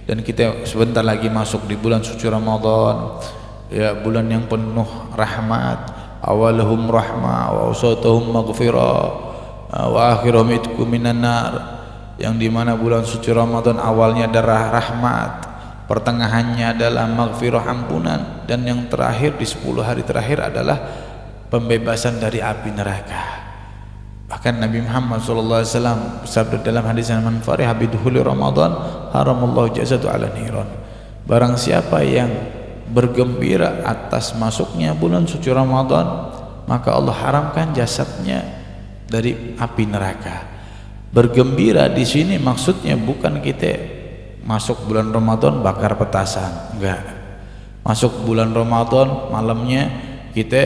S7: Dan kita sebentar lagi masuk di bulan suci Ramadan ya, bulan yang penuh rahmat. Awalahum rahmah wa awsatuhum maghfirah wa akhiruhum itqu minan nar, yang dimana bulan suci Ramadan awalnya adalah rahmat, pertengahannya adalah maghfirah ampunan, dan yang terakhir di 10 hari terakhir adalah pembebasan dari api neraka. Bahkan Nabi Muhammad SAW bersabda dalam hadis yang man fariha bidukhuli Ramadan haramallahu jasadu ala niran. Barang siapa yang bergembira atas masuknya bulan suci Ramadan, maka Allah haramkan jasadnya dari api neraka. Bergembira di sini maksudnya bukan kita masuk bulan Ramadan bakar petasan, enggak. Masuk bulan Ramadan malamnya kita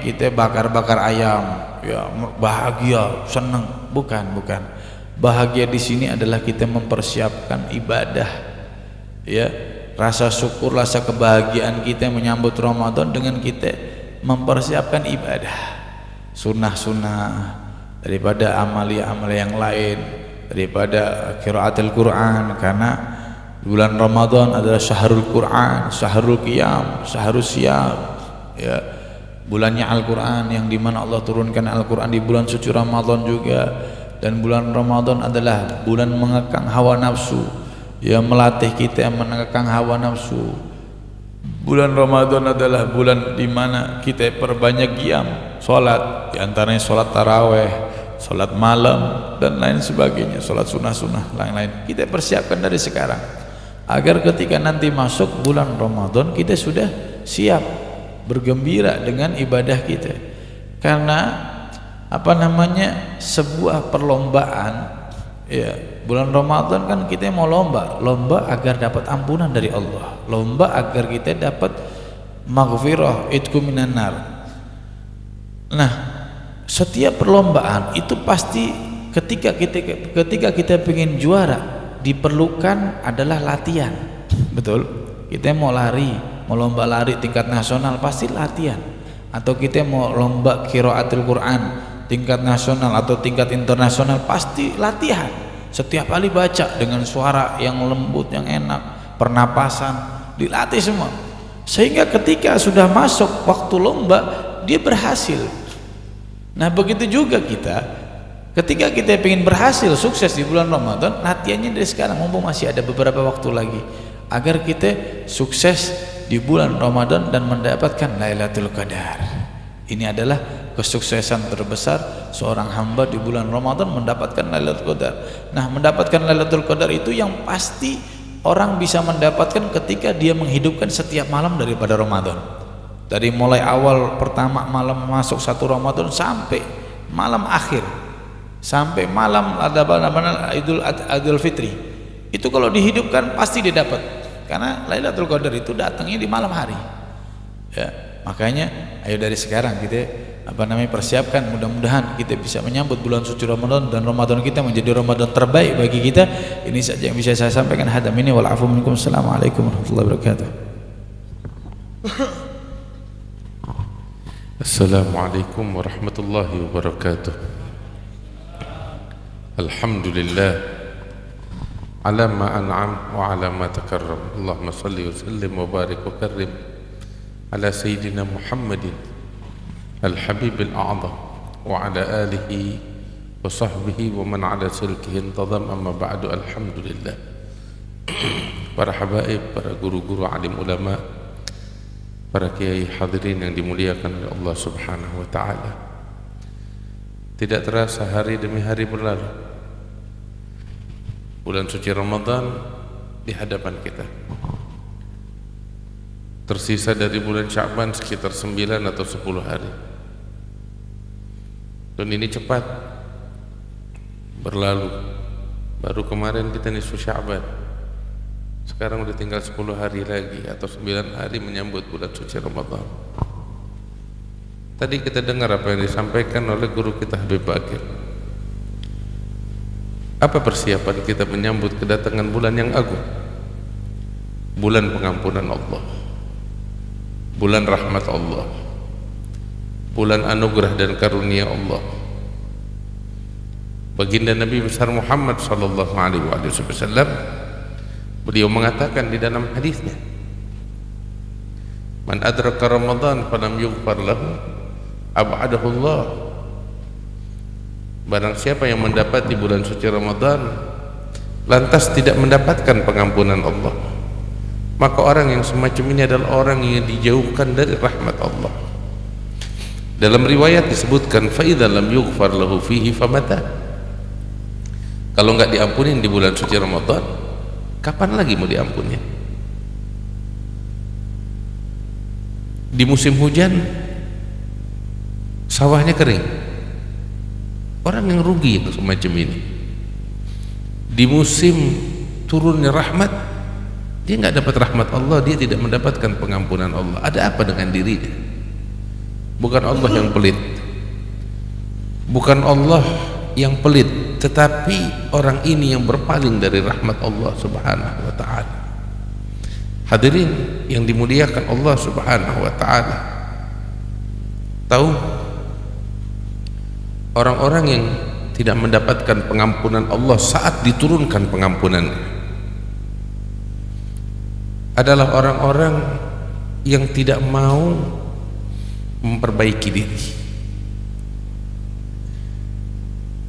S7: kita bakar-bakar ayam, ya bahagia, senang, bukan. Bahagia di sini adalah kita mempersiapkan ibadah, ya, rasa syukur, rasa kebahagiaan kita menyambut Ramadan dengan kita mempersiapkan ibadah, sunnah-sunnah daripada amalia-amalia yang lain, daripada qiraatul Quran, karena bulan Ramadan adalah syahrul Quran, syahrul qiyam, syahrul siyam, ya, bulannya Al-Quran, yang dimana Allah turunkan Al-Quran di bulan suci Ramadan juga. Dan bulan Ramadan adalah bulan mengekang hawa nafsu, ya, melatih kita mengekang hawa nafsu. Bulan Ramadan adalah bulan dimana kita perbanyak qiyam, sholat, diantaranya sholat taraweh, sholat malam, dan lain sebagainya, sholat sunnah-sunnah lain-lain. Kita persiapkan dari sekarang agar ketika nanti masuk bulan Ramadan kita sudah siap bergembira dengan ibadah kita. Karena sebuah perlombaan, ya, bulan Ramadan kan kita mau lomba agar dapat ampunan dari Allah, lomba agar kita dapat maghfirah, itqu minan nar. Nah, setiap perlombaan itu pasti ketika kita ingin juara diperlukan adalah latihan, betul? Kita mau lomba lari tingkat nasional pasti latihan, atau kita mau lomba qiraatul Quran tingkat nasional atau tingkat internasional pasti latihan. Setiap kali baca dengan suara yang lembut, yang enak, pernapasan dilatih semua, sehingga ketika sudah masuk waktu lomba dia berhasil. Nah, begitu juga kita ketika kita ingin berhasil sukses di bulan Ramadan, latihannya dari sekarang mumpung masih ada beberapa waktu lagi, agar kita sukses di bulan Ramadan dan mendapatkan Lailatul Qadar. Ini adalah kesuksesan terbesar seorang hamba di bulan Ramadan, mendapatkan Lailatul Qadar. Nah, mendapatkan Lailatul Qadar itu yang pasti orang bisa mendapatkan ketika dia menghidupkan setiap malam daripada Ramadan. Dari mulai awal pertama malam masuk satu Ramadan sampai malam akhir, sampai malam Idul Fitri, itu kalau dihidupkan pasti dia dapat, karena Lailatul Qadar itu datangnya di malam hari ya. Makanya ayo dari sekarang kita persiapkan, mudah-mudahan kita bisa menyambut bulan suci Ramadan dan Ramadan kita menjadi Ramadan terbaik bagi kita. Ini saja yang bisa saya sampaikan. Hadam ini wal afu minkum. Assalamualaikum warahmatullahi wabarakatuh.
S6: Assalamualaikum warahmatullahi wabarakatuh. Alhamdulillah ala ma an'am wa ala ma takarram. Allahumma salli wa sallim wa barik wa karrim ala sayyidina Muhammadin al-habib al-a'zam wa ala alihi wa sahbihi wa man ala silkihi intadam. Amma ba'du. Alhamdulillah. Para habaib, para guru-guru, alim ulama, para kiai hadirin yang dimuliakan oleh Allah Subhanahu wa taala. Tidak terasa hari demi hari berlalu, bulan suci Ramadan di hadapan kita. Tersisa dari bulan Sya'ban sekitar 9 atau 10 hari. Dan ini cepat berlalu. Baru kemarin kita nisfu Sya'ban. Sekarang udah tinggal 10 hari lagi atau 9 hari menyambut bulan suci Ramadan. Tadi kita dengar apa yang disampaikan oleh guru kita Habib Bakir. Apa persiapan kita menyambut kedatangan bulan yang agung? Bulan pengampunan Allah, bulan rahmat Allah, bulan anugerah dan karunia Allah. Baginda Nabi besar Muhammad sallallahu alaihi wasallam, beliau mengatakan di dalam hadisnya, man adraka Ramadan falam yughfar lahu ab'adahu Allah. Barang siapa yang mendapati bulan suci Ramadan lantas tidak mendapatkan pengampunan Allah, maka orang yang semacam ini adalah orang yang dijauhkan dari rahmat Allah. Dalam riwayat disebutkan fa idza lam yughfar lahu fihi famata. Kalau enggak diampunin di bulan suci Ramadan, kapan lagi mau diampuni? Di musim hujan sawahnya kering, orang yang rugi itu semacam ini. Di musim turunnya rahmat, dia nggak dapat rahmat Allah, dia tidak mendapatkan pengampunan Allah. Ada apa dengan dirinya? Bukan Allah yang pelit, bukan Allah yang pelit, tetapi orang ini yang berpaling dari rahmat Allah Subhanahu wa ta'ala. Hadirin yang dimuliakan Allah Subhanahu wa ta'ala, tahu orang-orang yang tidak mendapatkan pengampunan Allah saat diturunkan pengampunannya adalah orang-orang yang tidak mau memperbaiki diri.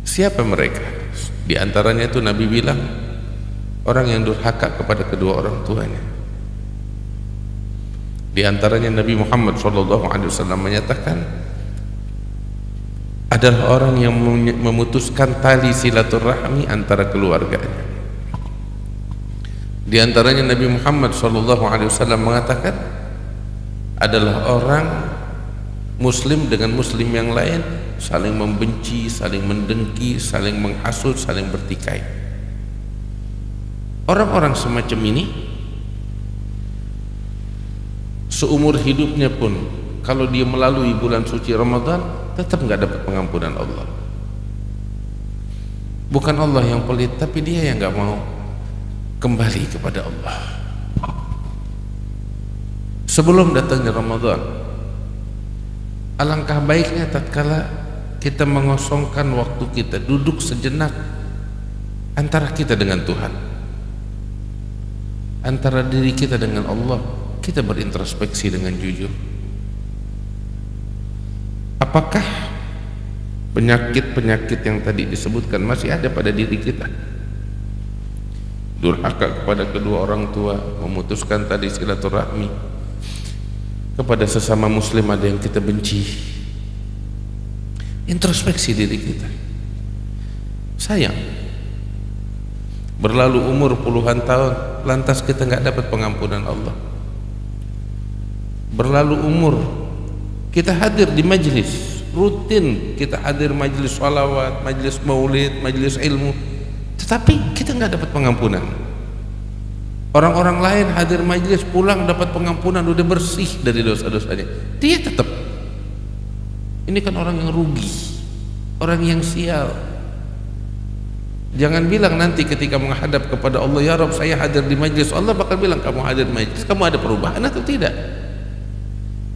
S6: Siapa mereka? Di antaranya itu Nabi bilang orang yang durhaka kepada kedua orang tuanya. Di antaranya Nabi Muhammad SAW menyatakan adalah orang yang memutuskan tali silaturahmi antara keluarganya. Di antaranya Nabi Muhammad SAW mengatakan adalah orang Muslim dengan Muslim yang lain saling membenci, saling mendengki, saling menghasut, saling bertikai. Orang-orang semacam ini seumur hidupnya pun kalau dia melalui bulan suci Ramadan tetap nggak dapat pengampunan Allah. Bukan Allah yang pelit, tapi dia yang nggak mau kembali kepada Allah. Sebelum datangnya Ramadan, alangkah baiknya tatkala kita mengosongkan waktu kita, duduk sejenak antara kita dengan Tuhan, antara diri kita dengan Allah. Kita berintrospeksi dengan jujur. Apakah penyakit-penyakit yang tadi disebutkan masih ada pada diri kita? Durhaka kepada kedua orang tua, memutuskan tadi silaturahmi, kepada sesama muslim ada yang kita benci. Introspeksi diri kita. Sayang, berlalu umur puluhan tahun, lantas kita nggak dapat pengampunan Allah. Berlalu umur, kita hadir di majlis rutin, kita hadir majlis sholawat, majlis maulid, majlis ilmu, tetapi kita nggak dapat pengampunan. Orang-orang lain hadir majlis, pulang dapat pengampunan, udah bersih dari dosa-dosanya, dia tetap. Ini kan orang yang rugi, orang yang sial. Jangan bilang nanti ketika menghadap kepada Allah, ya Rabb saya hadir di majlis, Allah bakal bilang kamu hadir di majlis, kamu ada perubahan atau tidak?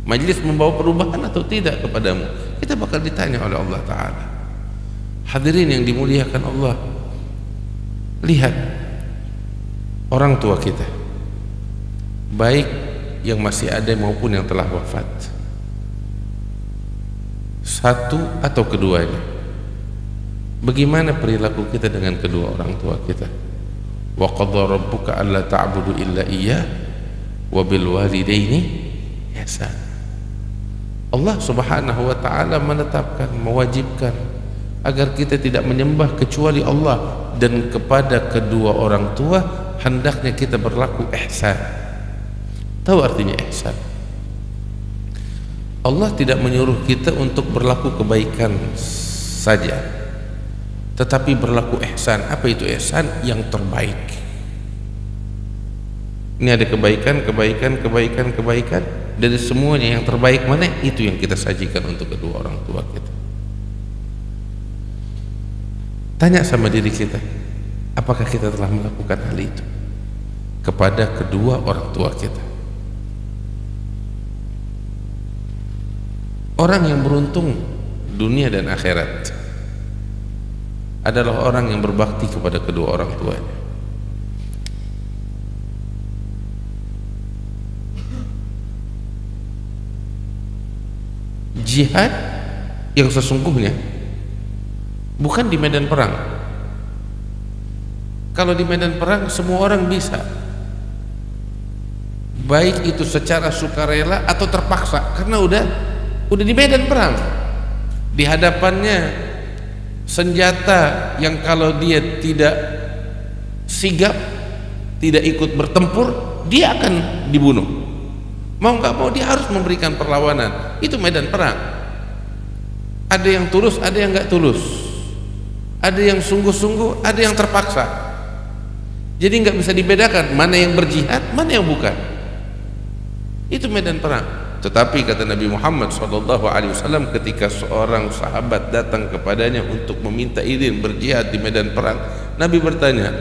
S6: Majlis membawa perubahan atau tidak kepadamu? Kita bakal ditanya oleh Allah Ta'ala. Hadirin yang dimuliakan Allah, lihat orang tua kita, baik yang masih ada maupun yang telah wafat, satu atau keduanya. Bagaimana perilaku kita dengan kedua orang tua kita? Wa qadha rabbuka alla ta'budu illa iyyah wa bil walidaini ihsan. Allah Subhanahu wa taala menetapkan, mewajibkan agar kita tidak menyembah kecuali Allah, dan kepada kedua orang tua hendaknya kita berlaku ihsan. Tahu artinya ihsan? Allah tidak menyuruh kita untuk berlaku kebaikan saja, tetapi berlaku ihsan. Apa itu ihsan? Yang terbaik. Ini ada kebaikan, dari semuanya yang terbaik mana? Itu yang kita sajikan untuk kedua orang tua kita. Tanya sama diri kita, apakah kita telah melakukan hal itu kepada kedua orang tua kita? Orang yang beruntung dunia dan akhirat adalah orang yang berbakti kepada kedua orang tuanya. Jihad yang sesungguhnya bukan di medan perang. Kalau di medan perang semua orang bisa, baik itu secara sukarela atau terpaksa, karena udah di medan perang. Di hadapannya senjata yang kalau dia tidak sigap, tidak ikut bertempur, dia akan dibunuh. Mau nggak mau dia harus memberikan perlawanan. Itu medan perang. Ada yang tulus, ada yang nggak tulus, ada yang sungguh-sungguh, ada yang terpaksa. Jadi nggak bisa dibedakan mana yang berjihad, mana yang bukan. Itu medan perang. Tetapi kata Nabi Muhammad SAW, ketika seorang sahabat datang kepadanya untuk meminta izin berjihad di medan perang, Nabi bertanya,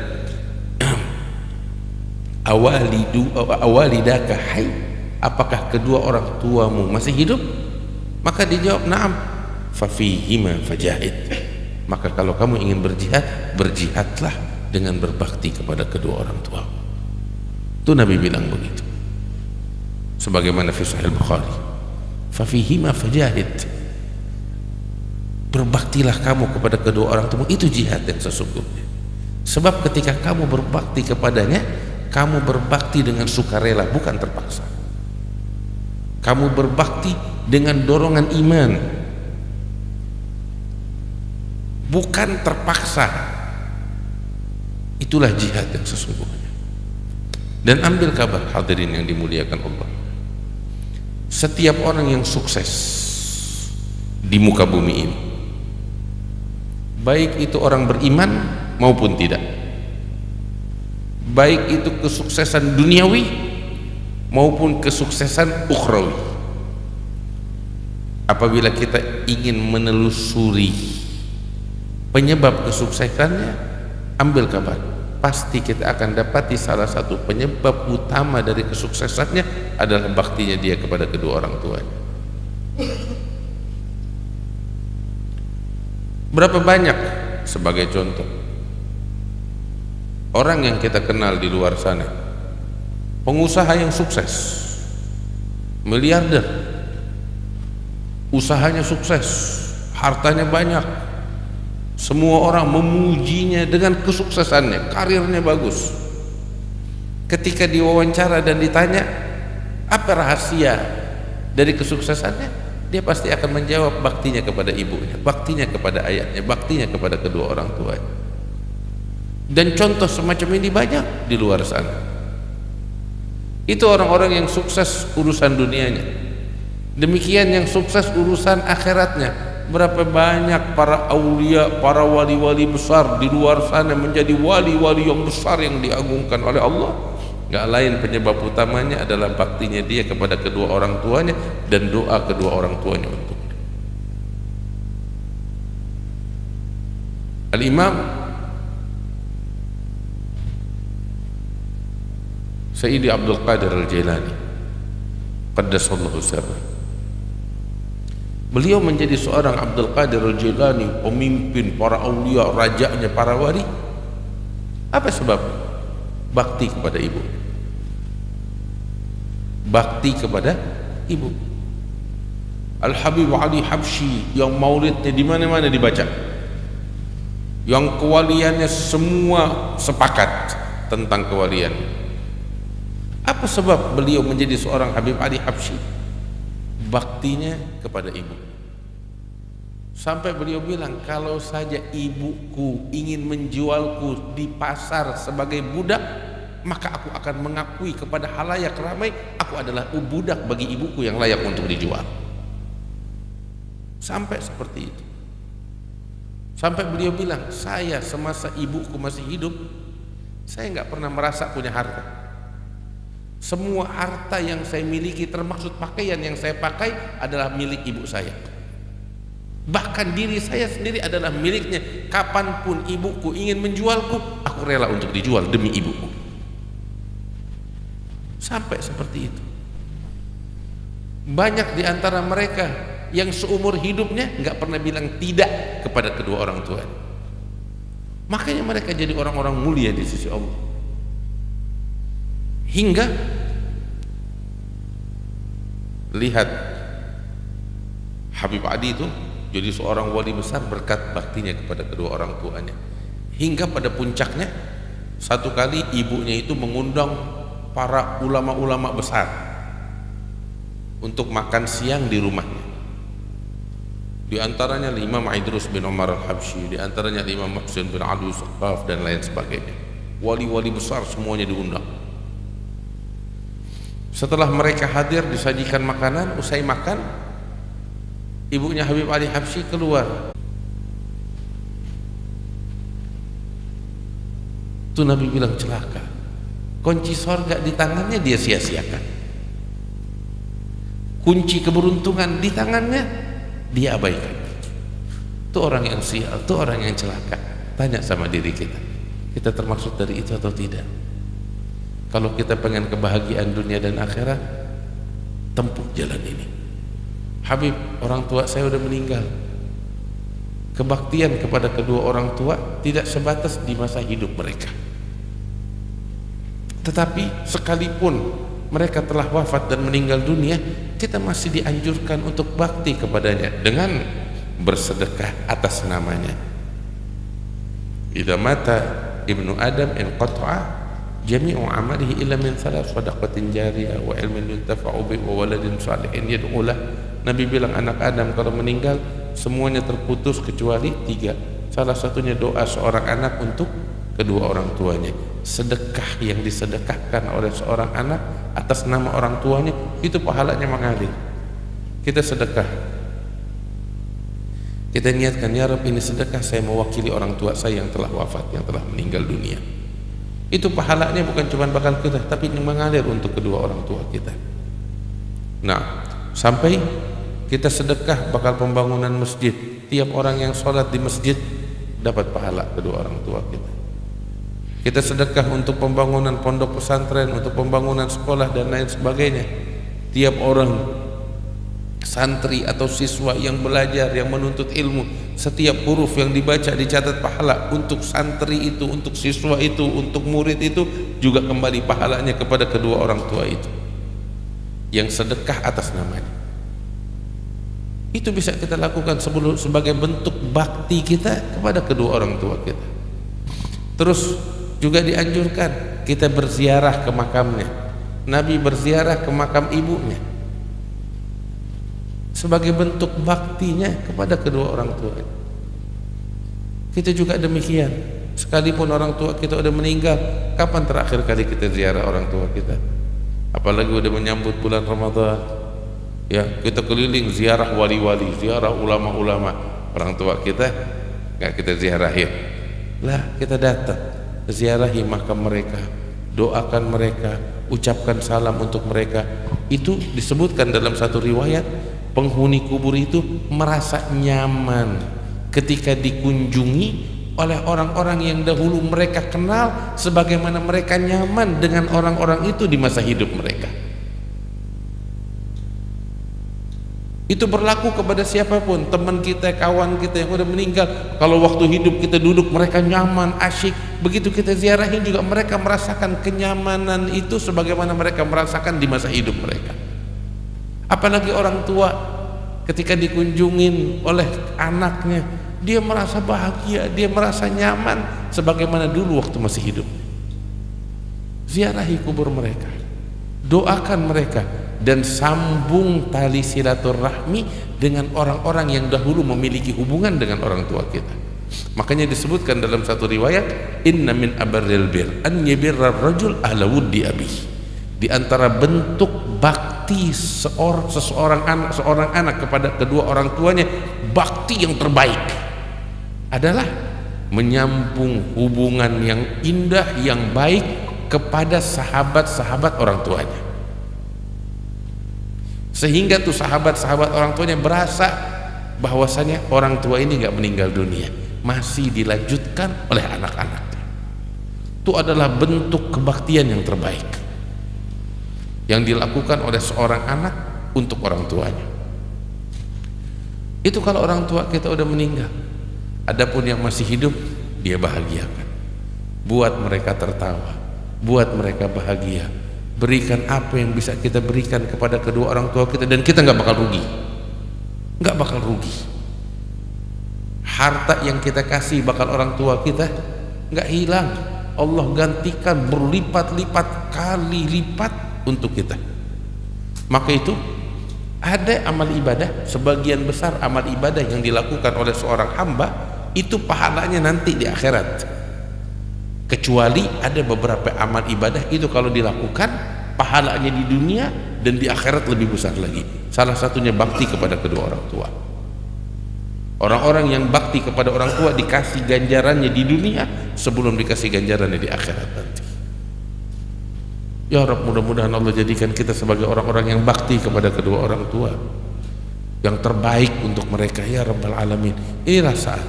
S6: awalidaka hayy, apakah kedua orang tuamu masih hidup? Maka dijawab, na'am. Fafihima fajahid. Maka kalau kamu ingin berjihad, berjihadlah dengan berbakti kepada kedua orang tua. Itu Nabi bilang begitu. Sebagaimana fi Sahih Bukhari, fafihima fajahid. Berbaktilah kamu kepada kedua orang tua, itu jihad yang sesungguhnya. Sebab ketika kamu berbakti kepadanya, kamu berbakti dengan sukarela, bukan terpaksa. Kamu berbakti dengan dorongan iman, bukan terpaksa. Itulah jihad yang sesungguhnya. Dan ambil kabar hadirin yang dimuliakan Allah, setiap orang yang sukses di muka bumi ini, baik itu orang beriman maupun tidak, baik itu kesuksesan duniawi maupun kesuksesan ukhrawi, apabila kita ingin menelusuri penyebab kesuksesannya, ambil kabar, pasti kita akan dapati salah satu penyebab utama dari kesuksesannya adalah baktinya dia kepada kedua orang tuanya. Berapa banyak, sebagai contoh, orang yang kita kenal di luar sana, pengusaha yang sukses, miliarder, usahanya sukses, hartanya banyak, semua orang memujinya dengan kesuksesannya, karirnya bagus. Ketika diwawancara dan ditanya apa rahasia dari kesuksesannya, dia pasti akan menjawab baktinya kepada ibunya, baktinya kepada ayahnya, baktinya kepada kedua orang tuanya. Dan contoh semacam ini banyak di luar sana. Itu orang-orang yang sukses urusan dunianya. Demikian yang sukses urusan akhiratnya. Berapa banyak para aulia, para wali-wali besar di luar sana menjadi wali-wali yang besar yang diagungkan oleh Allah. Gak lain penyebab utamanya adalah baktinya dia kepada kedua orang tuanya dan doa kedua orang tuanya untuknya. Al-Imam Sayyidi Abdul Qadir Al-Jailani Qaddasallahu sirrah, beliau menjadi seorang Abdul Qadir Al-Jailani, pemimpin para aulia, rajanya para wali. Apa sebab? Bakti kepada ibu. Bakti kepada ibu. Al-Habib Ali Habsyi yang maulidnya di mana-mana dibaca, yang kewaliannya semua sepakat tentang kewalian. Apa sebab beliau menjadi seorang Habib Ali Habsyi? Baktinya kepada ibu. Sampai beliau bilang, kalau saja ibuku ingin menjualku di pasar sebagai budak, maka aku akan mengakui kepada halayak ramai aku adalah budak bagi ibuku yang layak untuk dijual. Sampai seperti itu. Sampai beliau bilang, saya semasa ibuku masih hidup, saya nggak pernah merasa punya harta. Semua harta yang saya miliki, termasuk pakaian yang saya pakai, adalah milik ibu saya. Bahkan diri saya sendiri adalah miliknya. Kapanpun ibuku ingin menjualku, aku rela untuk dijual demi ibuku. Sampai seperti itu. Banyak di antara mereka yang seumur hidupnya nggak pernah bilang tidak kepada kedua orang tuanya. Makanya mereka jadi orang-orang mulia di sisi Allah. Hingga lihat Habib Adi itu jadi seorang wali besar berkat baktinya kepada kedua orang tuanya. Hingga pada puncaknya, satu kali ibunya itu mengundang para ulama-ulama besar untuk makan siang di rumahnya. Di antaranya Imam Idrus bin Umar Al-Habsyi, di antaranya Imam Muhsin bin Ali Saqaf dan lain sebagainya. Wali-wali besar semuanya diundang. Setelah mereka hadir, disajikan makanan, usai makan, ibunya Habib Ali Habsyi keluar. Itu Nabi bilang, celaka, kunci sorga di tangannya dia sia-siakan, kunci keberuntungan di tangannya dia abaikan. Itu orang yang sial, itu orang yang celaka. Tanya sama diri kita, kita termasuk dari itu atau tidak? Kalau kita pengen kebahagiaan dunia dan akhirat, tempuh jalan ini. Habib, orang tua saya udah meninggal. Kebaktian kepada kedua orang tua tidak sebatas di masa hidup mereka, tetapi sekalipun mereka telah wafat dan meninggal dunia, kita masih dianjurkan untuk bakti kepadanya dengan bersedekah atas namanya. Idza mata ibnu Adam inqata'a jami'u amalihi illa min thalath, shadaqatin jariyah wa ilmin yuntafa'u bihi wa waladin salihin yad'u lah. Nabi bilang, anak Adam kalau meninggal semuanya terputus kecuali 3. Salah satunya doa seorang anak untuk kedua orang tuanya. Sedekah yang disedekahkan oleh seorang anak atas nama orang tuanya, itu pahalanya mengalir. Kita sedekah, kita niatkan, ya Rabb, ini sedekah saya mewakili orang tua saya yang telah wafat, yang telah meninggal dunia. Itu pahalanya bukan cuma bakal kita, tapi mengalir untuk kedua orang tua kita. Nah, sampai kita sedekah bakal pembangunan masjid, tiap orang yang sholat di masjid dapat pahala kedua orang tua kita. Kita sedekah untuk pembangunan pondok pesantren, untuk pembangunan sekolah dan lain sebagainya. Tiap orang santri atau siswa yang belajar, yang menuntut ilmu, setiap huruf yang dibaca dicatat pahala. Untuk santri itu, untuk siswa itu, untuk murid itu juga kembali pahalanya kepada kedua orang tua itu yang sedekah atas namanya. Itu bisa kita lakukan sebagai bentuk bakti kita kepada kedua orang tua kita. Terus juga dianjurkan kita berziarah ke makamnya. Nabi berziarah ke makam ibunya sebagai bentuk baktinya kepada kedua orang tua. Kita juga demikian. Sekalipun orang tua kita udah meninggal, kapan terakhir kali kita ziarah orang tua kita? Apalagi udah menyambut bulan Ramadan, ya kita keliling ziarah wali-wali, ziarah ulama-ulama. Orang tua kita nggak kita ziarahin. Lah kita datang ziarahi makam mereka, doakan mereka, ucapkan salam untuk mereka. Itu disebutkan dalam satu riwayat, penghuni kubur itu merasa nyaman ketika dikunjungi oleh orang-orang yang dahulu mereka kenal, sebagaimana mereka nyaman dengan orang-orang itu di masa hidup mereka. Itu berlaku kepada siapapun, teman kita, kawan kita yang udah meninggal. Kalau waktu hidup kita duduk, mereka nyaman, asyik. Begitu kita ziarahin juga mereka merasakan kenyamanan itu sebagaimana mereka merasakan di masa hidup mereka. Apalagi orang tua ketika dikunjungin oleh anaknya, dia merasa bahagia, dia merasa nyaman sebagaimana dulu waktu masih hidup. Ziarahi kubur mereka, doakan mereka, dan sambung tali silaturahmi dengan orang-orang yang dahulu memiliki hubungan dengan orang tua kita. Makanya disebutkan dalam satu riwayat, inna min abarril bir an yabirra rajul ahla wuddi abih. Di antara bentuk bakti seorang anak kepada kedua orang tuanya, bakti yang terbaik adalah menyambung hubungan yang indah, yang baik kepada sahabat-sahabat orang tuanya, sehingga tuh sahabat-sahabat orang tuanya berasa bahwasanya orang tua ini nggak meninggal dunia, masih dilanjutkan oleh anak-anaknya. Itu adalah bentuk kebaktian yang terbaik yang dilakukan oleh seorang anak untuk orang tuanya. Itu kalau orang tua kita udah meninggal. Adapun yang masih hidup, dia bahagiakan, buat mereka tertawa, buat mereka bahagia. Berikan apa yang bisa kita berikan kepada kedua orang tua kita, dan kita nggak bakal rugi, nggak bakal rugi. Harta yang kita kasih bakal orang tua kita nggak hilang, Allah gantikan berlipat-lipat kali lipat untuk kita. Maka itu ada amal ibadah, sebagian besar amal ibadah yang dilakukan oleh seorang hamba itu pahalanya nanti di akhirat. Kecuali ada beberapa amal ibadah itu kalau dilakukan pahalanya di dunia dan di akhirat lebih besar lagi. Salah satunya bakti kepada kedua orang tua. Orang-orang yang bakti kepada orang tua dikasih ganjarannya di dunia sebelum dikasih ganjarannya di akhirat nanti. Ya Rabb, mudah-mudahan Allah jadikan kita sebagai orang-orang yang bakti kepada kedua orang tua, yang terbaik untuk mereka ya Rabbal Alamin. Inilah saat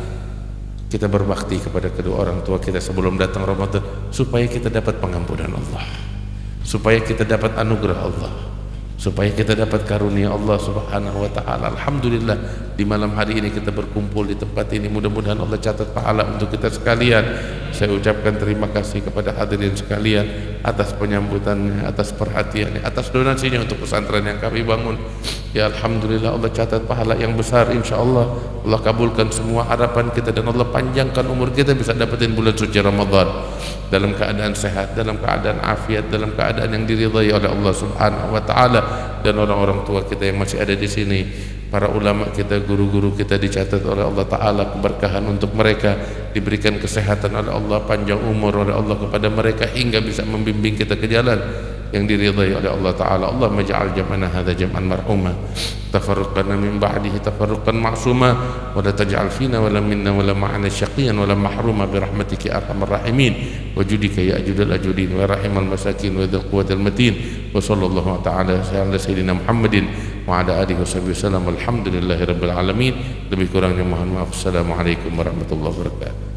S6: kita berbakti kepada kedua orang tua kita sebelum datang Ramadan, supaya kita dapat pengampunan Allah, supaya kita dapat anugerah Allah, supaya kita dapat karunia Allah Subhanahu wa ta'ala. Alhamdulillah di malam hari ini kita berkumpul di tempat ini. Mudah-mudahan Allah catat pahala untuk kita sekalian. Saya ucapkan terima kasih kepada hadirin sekalian atas penyambutannya, atas perhatiannya, atas donasinya untuk pesantren yang kami bangun. Ya Alhamdulillah, Allah catat pahala yang besar, insyaallah. Allah kabulkan semua harapan kita, dan Allah panjangkan umur kita bisa dapetin bulan suci Ramadan dalam keadaan sehat, dalam keadaan afiat, dalam keadaan yang diridhai oleh Allah Subhanahu wa ta'ala. Dan orang-orang tua kita yang masih ada di sini, para ulama kita, guru-guru kita, dicatat oleh Allah Ta'ala keberkahan untuk mereka, diberikan kesehatan oleh Allah, panjang umur oleh Allah kepada mereka, hingga bisa membimbing kita ke jalan yang diridhai oleh Allah Ta'ala. Allahumma ja'al jam'ana hadha jam'an marhuma, tafarruqana min ba'dihi tafarruqan ma'suma, wa la taj'al fina wa la minna wa la ma'ana syaqiyan wa la mahruma birahmatika ya arhamar rahimin, wa judika ya ajudal ajudin wa rahimal masakin wa dzal quwwatil matin. Wa sallallahu ta'ala ala sayyidina Muhammadin wa ala alihi washabihi wasallam. Alhamdulillahi rabbil alamin. Lebih kurangnya mohon maaf. Assalamualaikum warahmatullahi wabarakatuh.